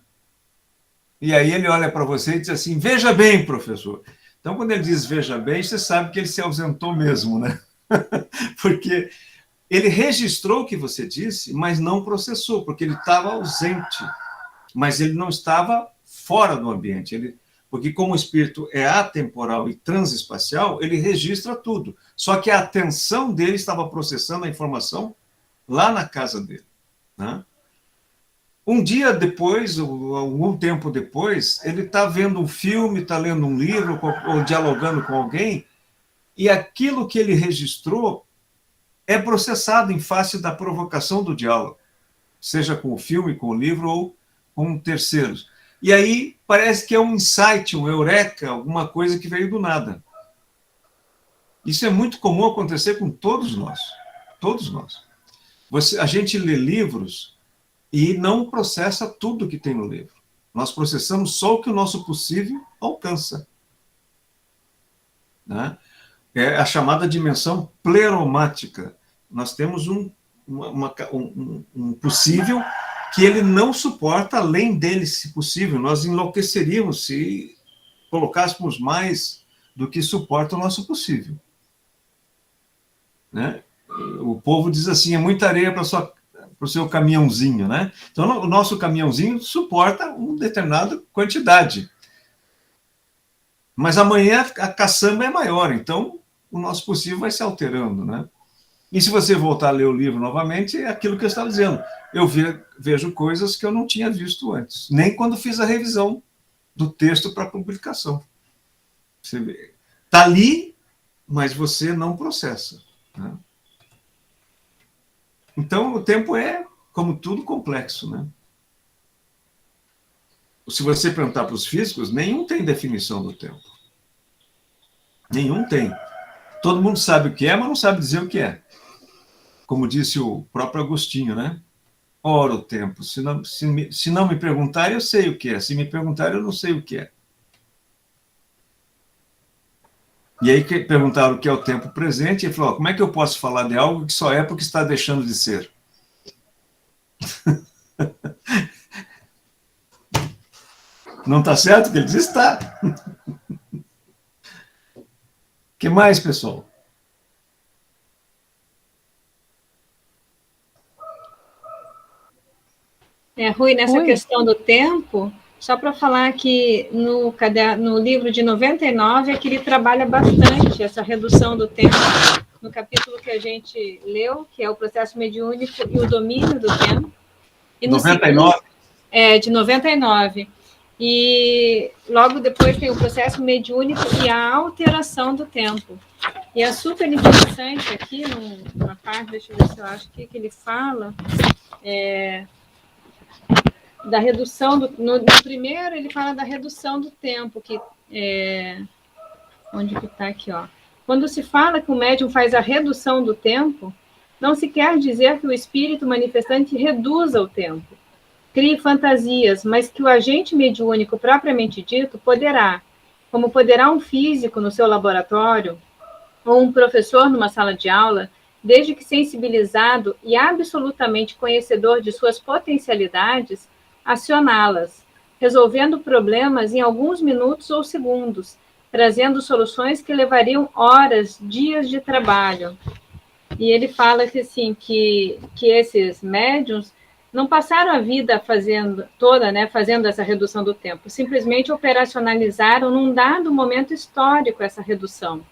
S5: E aí ele olha para você e diz assim, veja bem, professor. Então, quando ele diz veja bem, você sabe que ele se ausentou mesmo, né? Porque ele registrou o que você disse, mas não processou, porque ele estava ausente. Mas ele não estava fora do ambiente. Porque como o espírito é atemporal e transespacial, ele registra tudo. Só que a atenção dele estava processando a informação lá na casa dele. Né? Um dia depois, ou algum tempo depois, ele está vendo um filme, está lendo um livro, ou dialogando com alguém, e aquilo que ele registrou é processado em face da provocação do diálogo, seja com o filme, com o livro, ou com terceiros. E aí parece que é um insight, um eureka, alguma coisa que veio do nada. Isso é muito comum acontecer com todos nós. Todos nós. A gente lê livros e não processa tudo que tem no livro. Nós processamos só o que o nosso possível alcança. Né? É a chamada dimensão pleromática. Nós temos um possível que ele não suporta além dele, se possível. Nós enlouqueceríamos se colocássemos mais do que suporta o nosso possível. né? O povo diz assim, é muita areia para o seu caminhãozinho, né? Então, o nosso caminhãozinho suporta uma determinada quantidade. Mas amanhã a caçamba é maior, então o nosso possível vai se alterando, né? E se você voltar a ler o livro novamente, é aquilo que eu estava dizendo. Eu vejo coisas que eu não tinha visto antes, nem quando fiz a revisão do texto para publicação. Você vê, está ali, mas você não processa, né? Então, o tempo é, como tudo, complexo, né? Se você perguntar para os físicos, nenhum tem definição do tempo. Nenhum tem. Todo mundo sabe o que é, mas não sabe dizer o que é. Como disse o próprio Agostinho, né? Ora o tempo. Se não me perguntar, eu sei o que é. Se me perguntar, eu não sei o que é. E aí perguntaram o que é o tempo presente, e ele falou, como é que eu posso falar de algo que só é porque está deixando de ser? Não está certo o que ele diz? Está. O que mais, pessoal?
S9: Rui, nessa questão do tempo, só para falar que no livro de 99 é que ele trabalha bastante essa redução do tempo, no capítulo que a gente leu, que é o processo mediúnico e o domínio do tempo. E no
S5: 99?
S9: De 99. E logo depois tem o processo mediúnico e a alteração do tempo. E é super interessante aqui, numa parte, deixa eu ver se eu acho que ele fala... da redução no primeiro ele fala da redução do tempo, que onde que está aqui, ó. Quando se fala que o médium faz a redução do tempo, não se quer dizer que o espírito manifestante reduza o tempo, crie fantasias, mas que o agente mediúnico propriamente dito poderá, como poderá um físico no seu laboratório ou um professor numa sala de aula, desde que sensibilizado e absolutamente conhecedor de suas potencialidades, acioná-las, resolvendo problemas em alguns minutos ou segundos, trazendo soluções que levariam horas, dias de trabalho. E ele fala que, assim, que esses médiuns não passaram a vida fazendo essa redução do tempo, simplesmente operacionalizaram num dado momento histórico essa redução.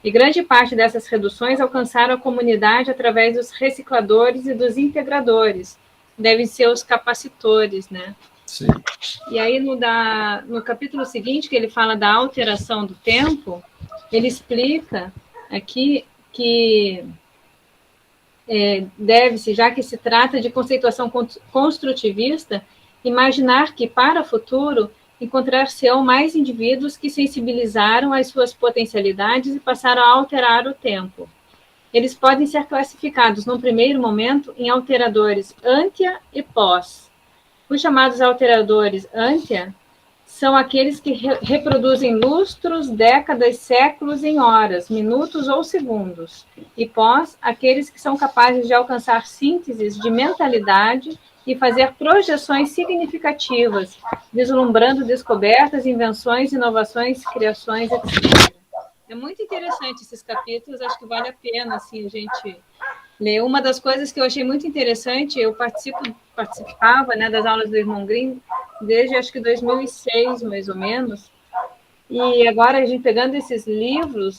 S9: E grande parte dessas reduções alcançaram a comunidade através dos recicladores e dos integradores, devem ser os capacitores, né?
S5: Sim.
S9: E aí, no capítulo seguinte, que ele fala da alteração do tempo, ele explica aqui que deve-se, já que se trata de conceituação construtivista, imaginar que, para o futuro, encontrar-se-ão mais indivíduos que sensibilizaram as suas potencialidades e passaram a alterar o tempo. Eles podem ser classificados, num primeiro momento, em alteradores ântia e pós. Os chamados alteradores ântia são aqueles que reproduzem lustros, décadas, séculos em horas, minutos ou segundos. E pós, aqueles que são capazes de alcançar sínteses de mentalidade e fazer projeções significativas, vislumbrando descobertas, invenções, inovações, criações, etc. É muito interessante esses capítulos, acho que vale a pena assim, a gente ler. Uma das coisas que eu achei muito interessante, eu participava, né, das aulas do Irmão Grimm desde acho que 2006, mais ou menos, e agora a gente pegando esses livros,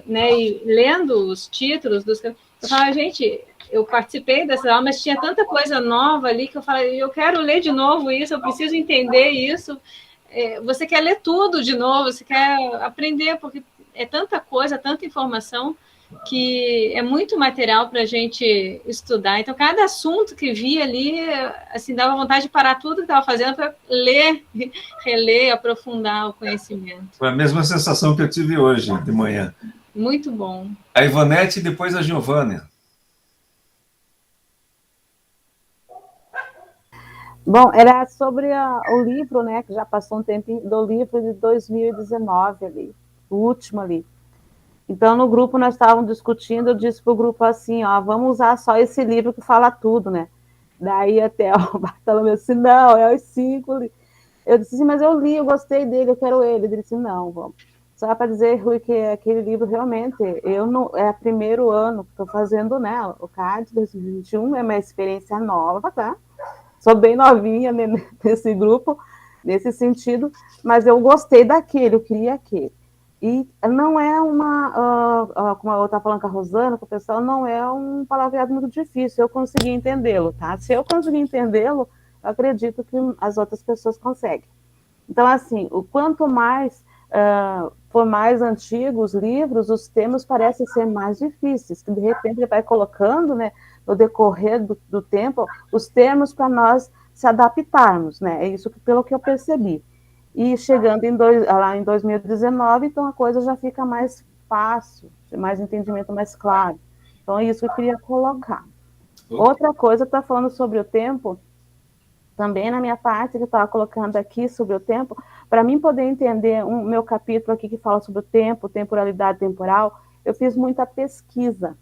S9: né, e lendo os títulos dos eu falo, gente, eu participei dessa aula, mas tinha tanta coisa nova ali que eu falei, eu quero ler de novo isso, eu preciso entender isso. Você quer ler tudo de novo, você quer aprender, porque é tanta coisa, tanta informação, que é muito material para a gente estudar. Então, cada assunto que via ali, assim, dava vontade de parar tudo que estava fazendo para ler, reler, aprofundar o conhecimento.
S5: Foi a mesma sensação que eu tive hoje, de manhã.
S9: Muito bom.
S5: A Ivonete e depois a Giovânia.
S14: Bom, era sobre o livro, né, que já passou um tempinho, do livro de 2019 ali, o último ali. Então, no grupo nós estávamos discutindo, eu disse para o grupo assim, ó, vamos usar só esse livro que fala tudo, né? Daí até o Bartolomeu disse, não, é os 5. Eu disse assim, mas eu li, eu gostei dele, eu quero ele. Ele disse, não, vamos. Só para dizer, Rui, que aquele livro realmente, eu não, é o primeiro ano que estou fazendo, né, o CAD 2021, é uma experiência nova, tá? Sou bem novinha nesse grupo, nesse sentido, mas eu gostei daquele, eu queria aquele. E não é como eu estava falando com a Rosana, com o pessoal, não é um palavreado muito difícil, eu consegui entendê-lo, tá? Se eu conseguir entendê-lo, eu acredito que as outras pessoas conseguem. Então, assim, o quanto mais for mais antigos os livros, os termos parecem ser mais difíceis, que de repente ele vai colocando, né, no decorrer do tempo, os termos para nós se adaptarmos, né? É isso pelo que eu percebi. E chegando lá em 2019, então a coisa já fica mais fácil, mais entendimento mais claro. Então é isso que eu queria colocar. Outra coisa, está falando sobre o tempo, também na minha parte, que eu estava colocando aqui sobre o tempo, para mim poder entender o meu capítulo aqui que fala sobre o tempo, temporalidade temporal, eu fiz muita pesquisa.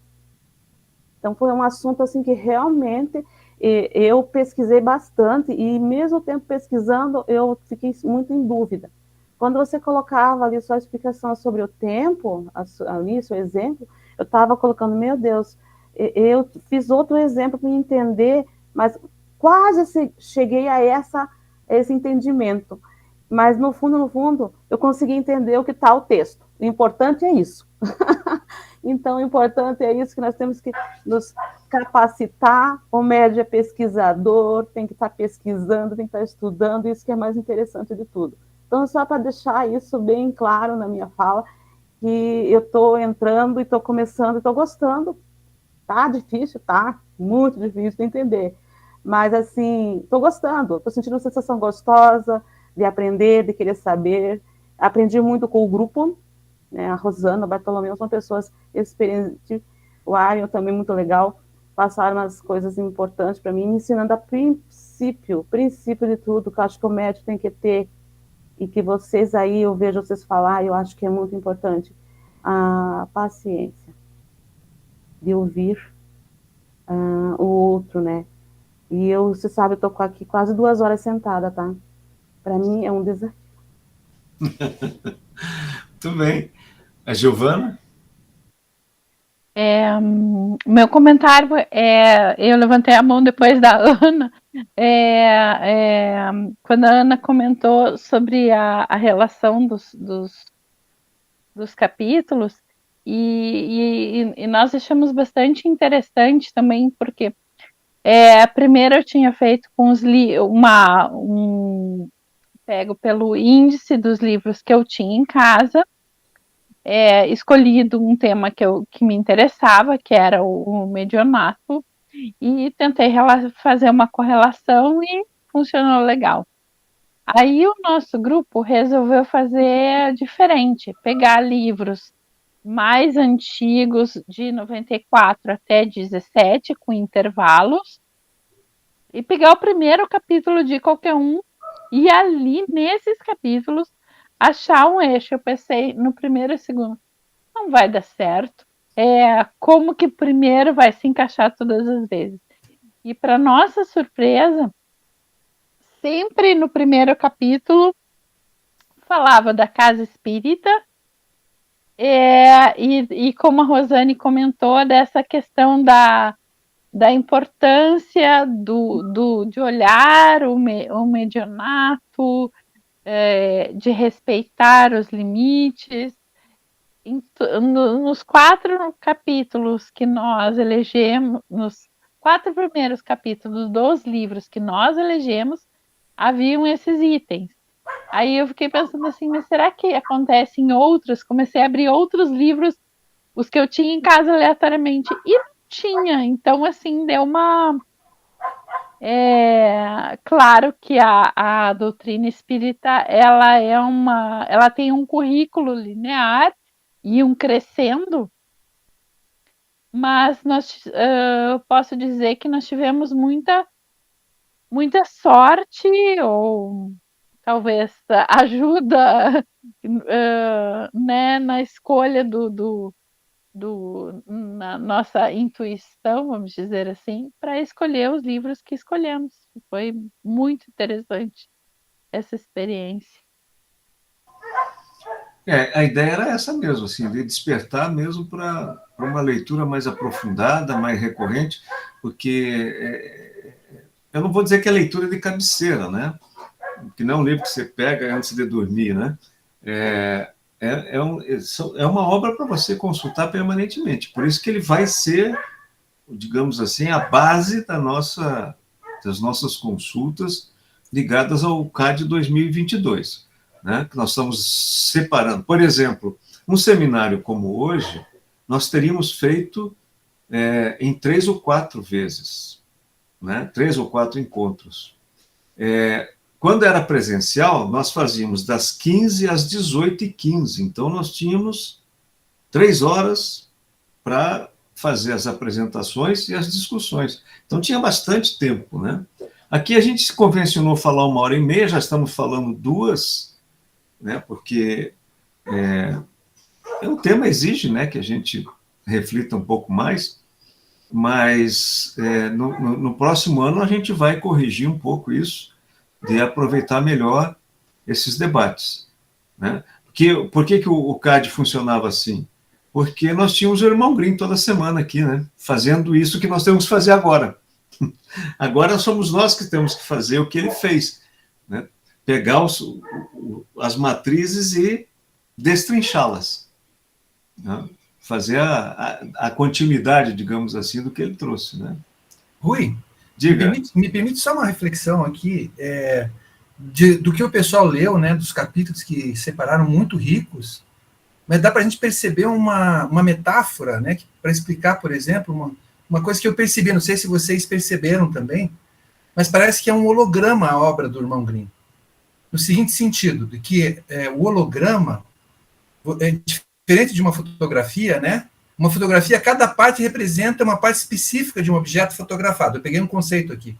S14: Então foi um assunto assim que realmente eu pesquisei bastante e mesmo tempo pesquisando eu fiquei muito em dúvida. Quando você colocava ali sua explicação sobre o tempo, ali seu exemplo, eu estava colocando, meu Deus, eu fiz outro exemplo para entender, mas quase cheguei a esse entendimento. Mas no fundo, eu consegui entender o que está o texto. O importante é isso. Então, o importante é isso, que nós temos que nos capacitar. O médio é pesquisador, tem que estar pesquisando, tem que estar estudando, isso que é mais interessante de tudo. Então, só para deixar isso bem claro na minha fala, que eu estou entrando e estou começando e estou gostando. Tá difícil, tá? Muito difícil de entender. Mas, assim, estou gostando, estou sentindo uma sensação gostosa de aprender, de querer saber. Aprendi muito com o grupo, né? A Rosana, o Bartolomeu são pessoas experientes, o Ariel também muito legal, passaram umas coisas importantes para mim, me ensinando a princípio de tudo, que eu acho que o médico tem que ter, e que vocês aí, eu vejo vocês falar, eu acho que é muito importante, a paciência de ouvir o outro, né? E você sabe, eu tô aqui quase 2 horas sentada, tá? Para mim é um desafio.
S5: Muito bem. A Giovana?
S16: Meu comentário eu levantei a mão depois da Ana, quando a Ana comentou sobre a relação dos capítulos, e nós achamos bastante interessante também, porque primeiro eu tinha feito com pego pelo índice dos livros que eu tinha em casa, escolhido um tema que me interessava, que era o medionato, e tentei fazer uma correlação e funcionou legal. Aí o nosso grupo resolveu fazer diferente, pegar livros mais antigos, de 94 até 17, com intervalos, e pegar o primeiro capítulo de qualquer um, e ali, nesses capítulos, achar um eixo. Eu pensei no primeiro e segundo, não vai dar certo. Como que primeiro vai se encaixar todas as vezes? E para nossa surpresa, sempre no primeiro capítulo falava da casa espírita, e como a Rosane comentou, dessa questão da importância de olhar o medianato, de respeitar os limites. Nos 4 capítulos que nós elegemos, nos 4 primeiros capítulos dos livros que nós elegemos, haviam esses itens. Aí eu fiquei pensando assim, mas será que acontece em outros? Comecei a abrir outros livros, os que eu tinha em casa aleatoriamente, e não tinha. Então, assim, deu uma... claro que a doutrina espírita, ela tem um currículo linear e um crescendo, mas eu posso dizer que nós tivemos muita sorte, ou talvez ajuda né, na escolha na nossa intuição, vamos dizer assim, para escolher os livros que escolhemos. Foi muito interessante essa experiência.
S5: A ideia era essa mesmo, assim, de despertar mesmo para uma leitura mais aprofundada, mais recorrente, porque eu não vou dizer que é leitura de cabeceira, né? Que não é um livro que você pega antes de dormir, né? É uma obra para você consultar permanentemente. Por isso que ele vai ser, digamos assim, a base das nossas consultas ligadas ao CAD 2022. Né, que nós estamos separando. Por exemplo, um seminário como hoje, nós teríamos feito em 3 ou 4 vezes, né, 3 ou 4 encontros. Quando era presencial, nós fazíamos das 15 às 18h15, então nós tínhamos 3 horas para fazer as apresentações e as discussões. Então tinha bastante tempo, né? Aqui a gente se convencionou falar 1h30, já estamos falando 2, né, porque o tema exige, né, que a gente reflita um pouco mais, mas no próximo ano a gente vai corrigir um pouco isso, de aproveitar melhor esses debates. Né? Por que o CAD funcionava assim? Porque nós tínhamos o Irmão Grimm toda semana aqui, né, fazendo isso que nós temos que fazer agora. Agora somos nós que temos que fazer o que ele fez, né? Pegar as matrizes e destrinchá-las, né? Fazer a continuidade, digamos assim, do que ele trouxe. Né?
S1: Rui,
S5: diga.
S1: Me permite só uma reflexão aqui do que o pessoal leu, né, dos capítulos que separaram muito ricos, mas dá para a gente perceber uma metáfora, né, para explicar, por exemplo, uma coisa que eu percebi, não sei se vocês perceberam também, mas parece que é um holograma a obra do Irmão Grimm. No seguinte sentido, de que o holograma é diferente de uma fotografia, né? Uma fotografia, cada parte representa uma parte específica de um objeto fotografado. Eu peguei um conceito aqui.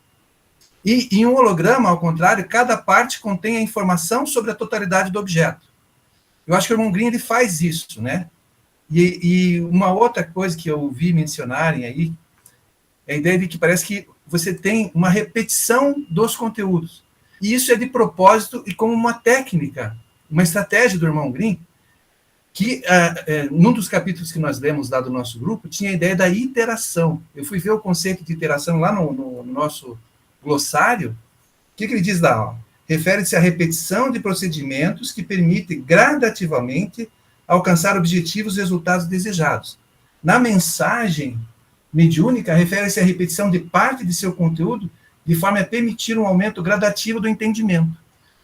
S1: E em um holograma, ao contrário, cada parte contém a informação sobre a totalidade do objeto. Eu acho que o Irmão Grimm ele faz isso, né? E uma outra coisa que eu ouvi mencionarem aí é a ideia de que parece que você tem uma repetição dos conteúdos. E isso é de propósito e como uma técnica, uma estratégia do Irmão Grimm, que num dos capítulos que nós lemos lá do nosso grupo, tinha a ideia da iteração. Eu fui ver o conceito de iteração lá no nosso glossário. O que ele diz lá? Refere-se à repetição de procedimentos que permitem gradativamente alcançar objetivos e resultados desejados. Na mensagem mediúnica, refere-se à repetição de parte de seu conteúdo de forma a permitir um aumento gradativo do entendimento.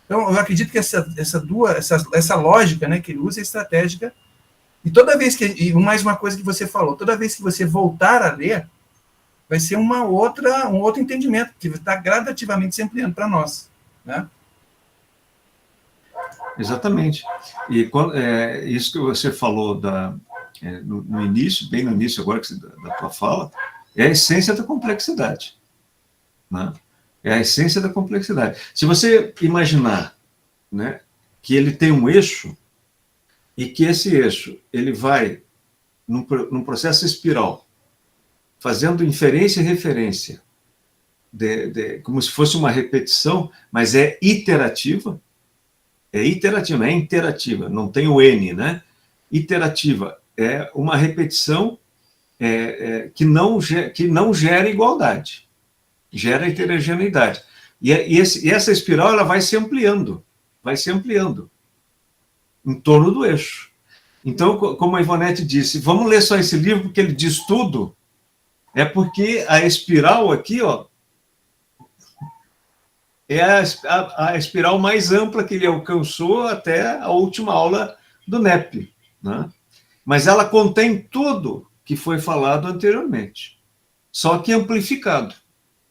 S1: Então, eu acredito que essa lógica, né, que ele usa é estratégica, e toda vez e mais uma coisa que você falou, toda vez que você voltar a ler, vai ser um outro entendimento, que está gradativamente se ampliando para nós. Né?
S5: Exatamente. E isso que você falou no início, bem no início agora da tua fala, é a essência da complexidade. Né? É a essência da complexidade. Se você imaginar, né, que ele tem um eixo e que esse eixo ele vai num processo espiral, fazendo inferência e referência, como se fosse uma repetição, mas é iterativa, não é interativa, não tem o N, né? Iterativa é uma repetição que não gera igualdade. Gera heterogeneidade. E essa espiral ela vai se ampliando em torno do eixo. Então, como a Ivonete disse, vamos ler só esse livro porque ele diz tudo, é porque a espiral aqui, ó, é a espiral mais ampla que ele alcançou até a última aula do NEP. Né? Mas ela contém tudo que foi falado anteriormente, só que amplificado.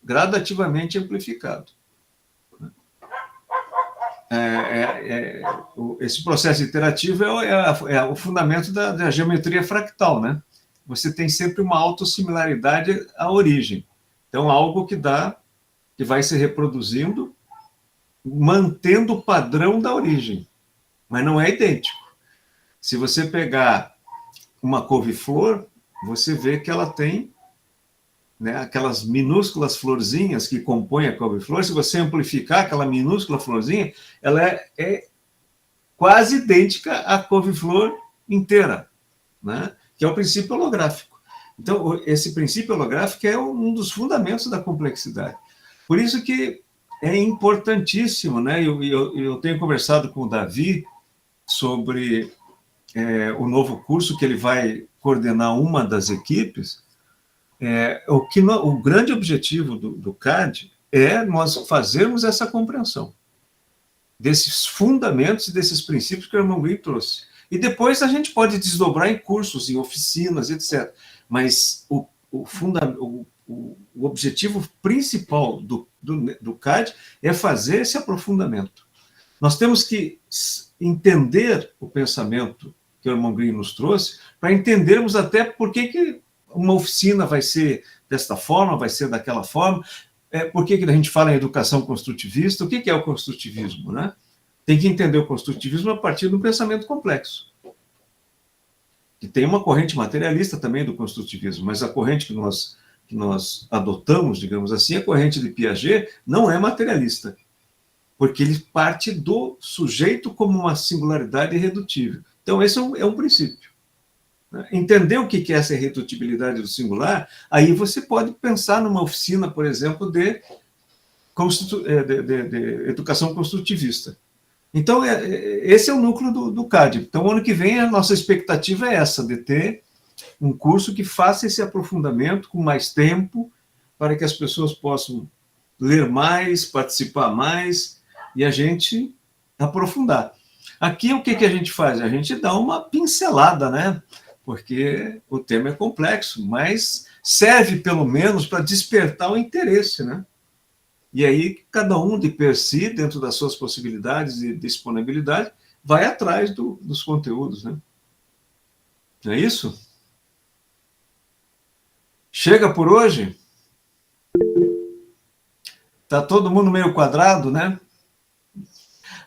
S5: Gradativamente amplificado. Esse processo iterativo é o fundamento da geometria fractal, né? Você tem sempre uma autossimilaridade à origem. Então, algo que vai se reproduzindo, mantendo o padrão da origem, mas não é idêntico. Se você pegar uma couve-flor, você vê que ela tem, né, aquelas minúsculas florzinhas que compõem a couve-flor. Se você amplificar aquela minúscula florzinha, ela é quase idêntica à couve-flor inteira, né? Que é o princípio holográfico. Então, esse princípio holográfico é um dos fundamentos da complexidade. Por isso que é importantíssimo, né? Eu tenho conversado com o Davi sobre o novo curso que ele vai coordenar uma das equipes. O grande objetivo do CAD é nós fazermos essa compreensão desses fundamentos e desses princípios que o irmão Green trouxe. E depois a gente pode desdobrar em cursos, em oficinas, etc. Mas o objetivo principal do CAD é fazer esse aprofundamento. Nós temos que entender o pensamento que o irmão Green nos trouxe, para entendermos até por que uma oficina vai ser desta forma, vai ser daquela forma, por que a gente fala em educação construtivista, o que é o construtivismo, né? Tem que entender o construtivismo a partir do pensamento complexo. E tem uma corrente materialista também do construtivismo, mas a corrente que nós adotamos, digamos assim, a corrente de Piaget, não é materialista, porque ele parte do sujeito como uma singularidade irredutível. Então, esse é um princípio. Entender o que é essa irredutibilidade do singular, aí você pode pensar numa oficina, por exemplo, de educação construtivista. Então, esse é o núcleo do CAD. Então, ano que vem, a nossa expectativa é essa, de ter um curso que faça esse aprofundamento com mais tempo, para que as pessoas possam ler mais, participar mais, e a gente aprofundar. Aqui, o que a gente faz? A gente dá uma pincelada, né? Porque o tema é complexo, mas serve, pelo menos, para despertar o interesse, né? E aí, cada um de per si, dentro das suas possibilidades e disponibilidade, vai atrás dos conteúdos, né? Não é isso? Chega por hoje? Está todo mundo meio quadrado, né?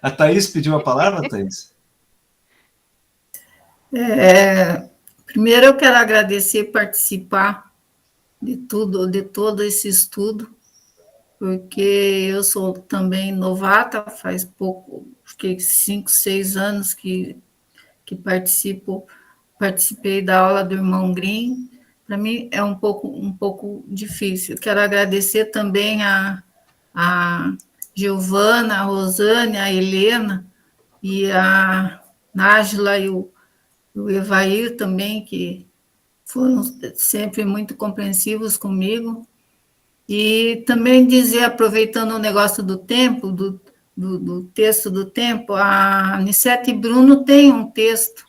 S5: A Thaís pediu a palavra, Thaís?
S17: Primeiro eu quero agradecer participar de todo esse estudo, porque eu sou também novata, faz pouco, fiquei 5, 6 anos que participei da aula do irmão Green. Para mim é um pouco difícil. Quero agradecer também a Giovana, a Rosane, a Helena, e a Nájila e o Evair também, que foram sempre muito compreensivos comigo. E também dizer, aproveitando o negócio do tempo, do texto do tempo, a Anicete Bruno tem um texto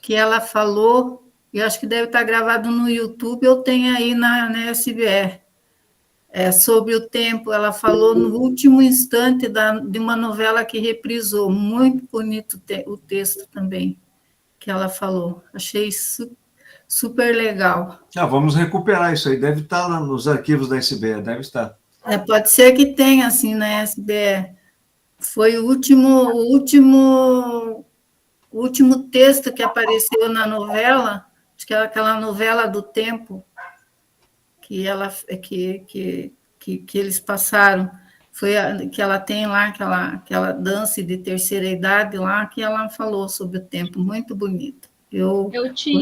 S17: que ela falou, e acho que deve estar gravado no YouTube, eu tenho aí na SBR. Sobre o tempo, ela falou no último instante de uma novela que reprisou. Muito bonito o texto também, que ela falou. Achei super legal.
S5: Vamos recuperar isso aí. Deve estar lá nos arquivos da SBR, deve estar.
S17: Pode ser que tenha, assim, na SBR. Foi o último texto que apareceu na novela, acho que é aquela novela do tempo, que eles passaram, foi que ela tem lá, aquela dança de terceira idade lá, que ela falou sobre o tempo, muito bonito. Eu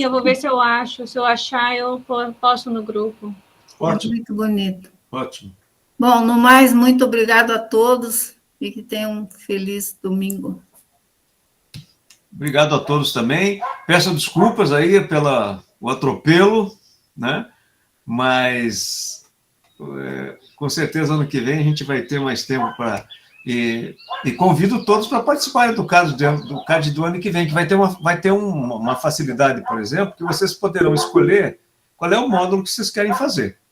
S9: vou ver se eu acho, se eu achar, eu posto no grupo.
S5: Ótimo.
S17: Muito bonito.
S5: Ótimo.
S17: Bom, no mais, muito obrigado a todos e que tenham um feliz domingo.
S5: Obrigado a todos também. Peço desculpas aí pelo atropelo, né? Mas com certeza ano que vem a gente vai ter mais tempo para... E convido todos para participarem do CAD do ano que vem, que vai ter uma facilidade, por exemplo, que vocês poderão escolher qual é o módulo que vocês querem fazer.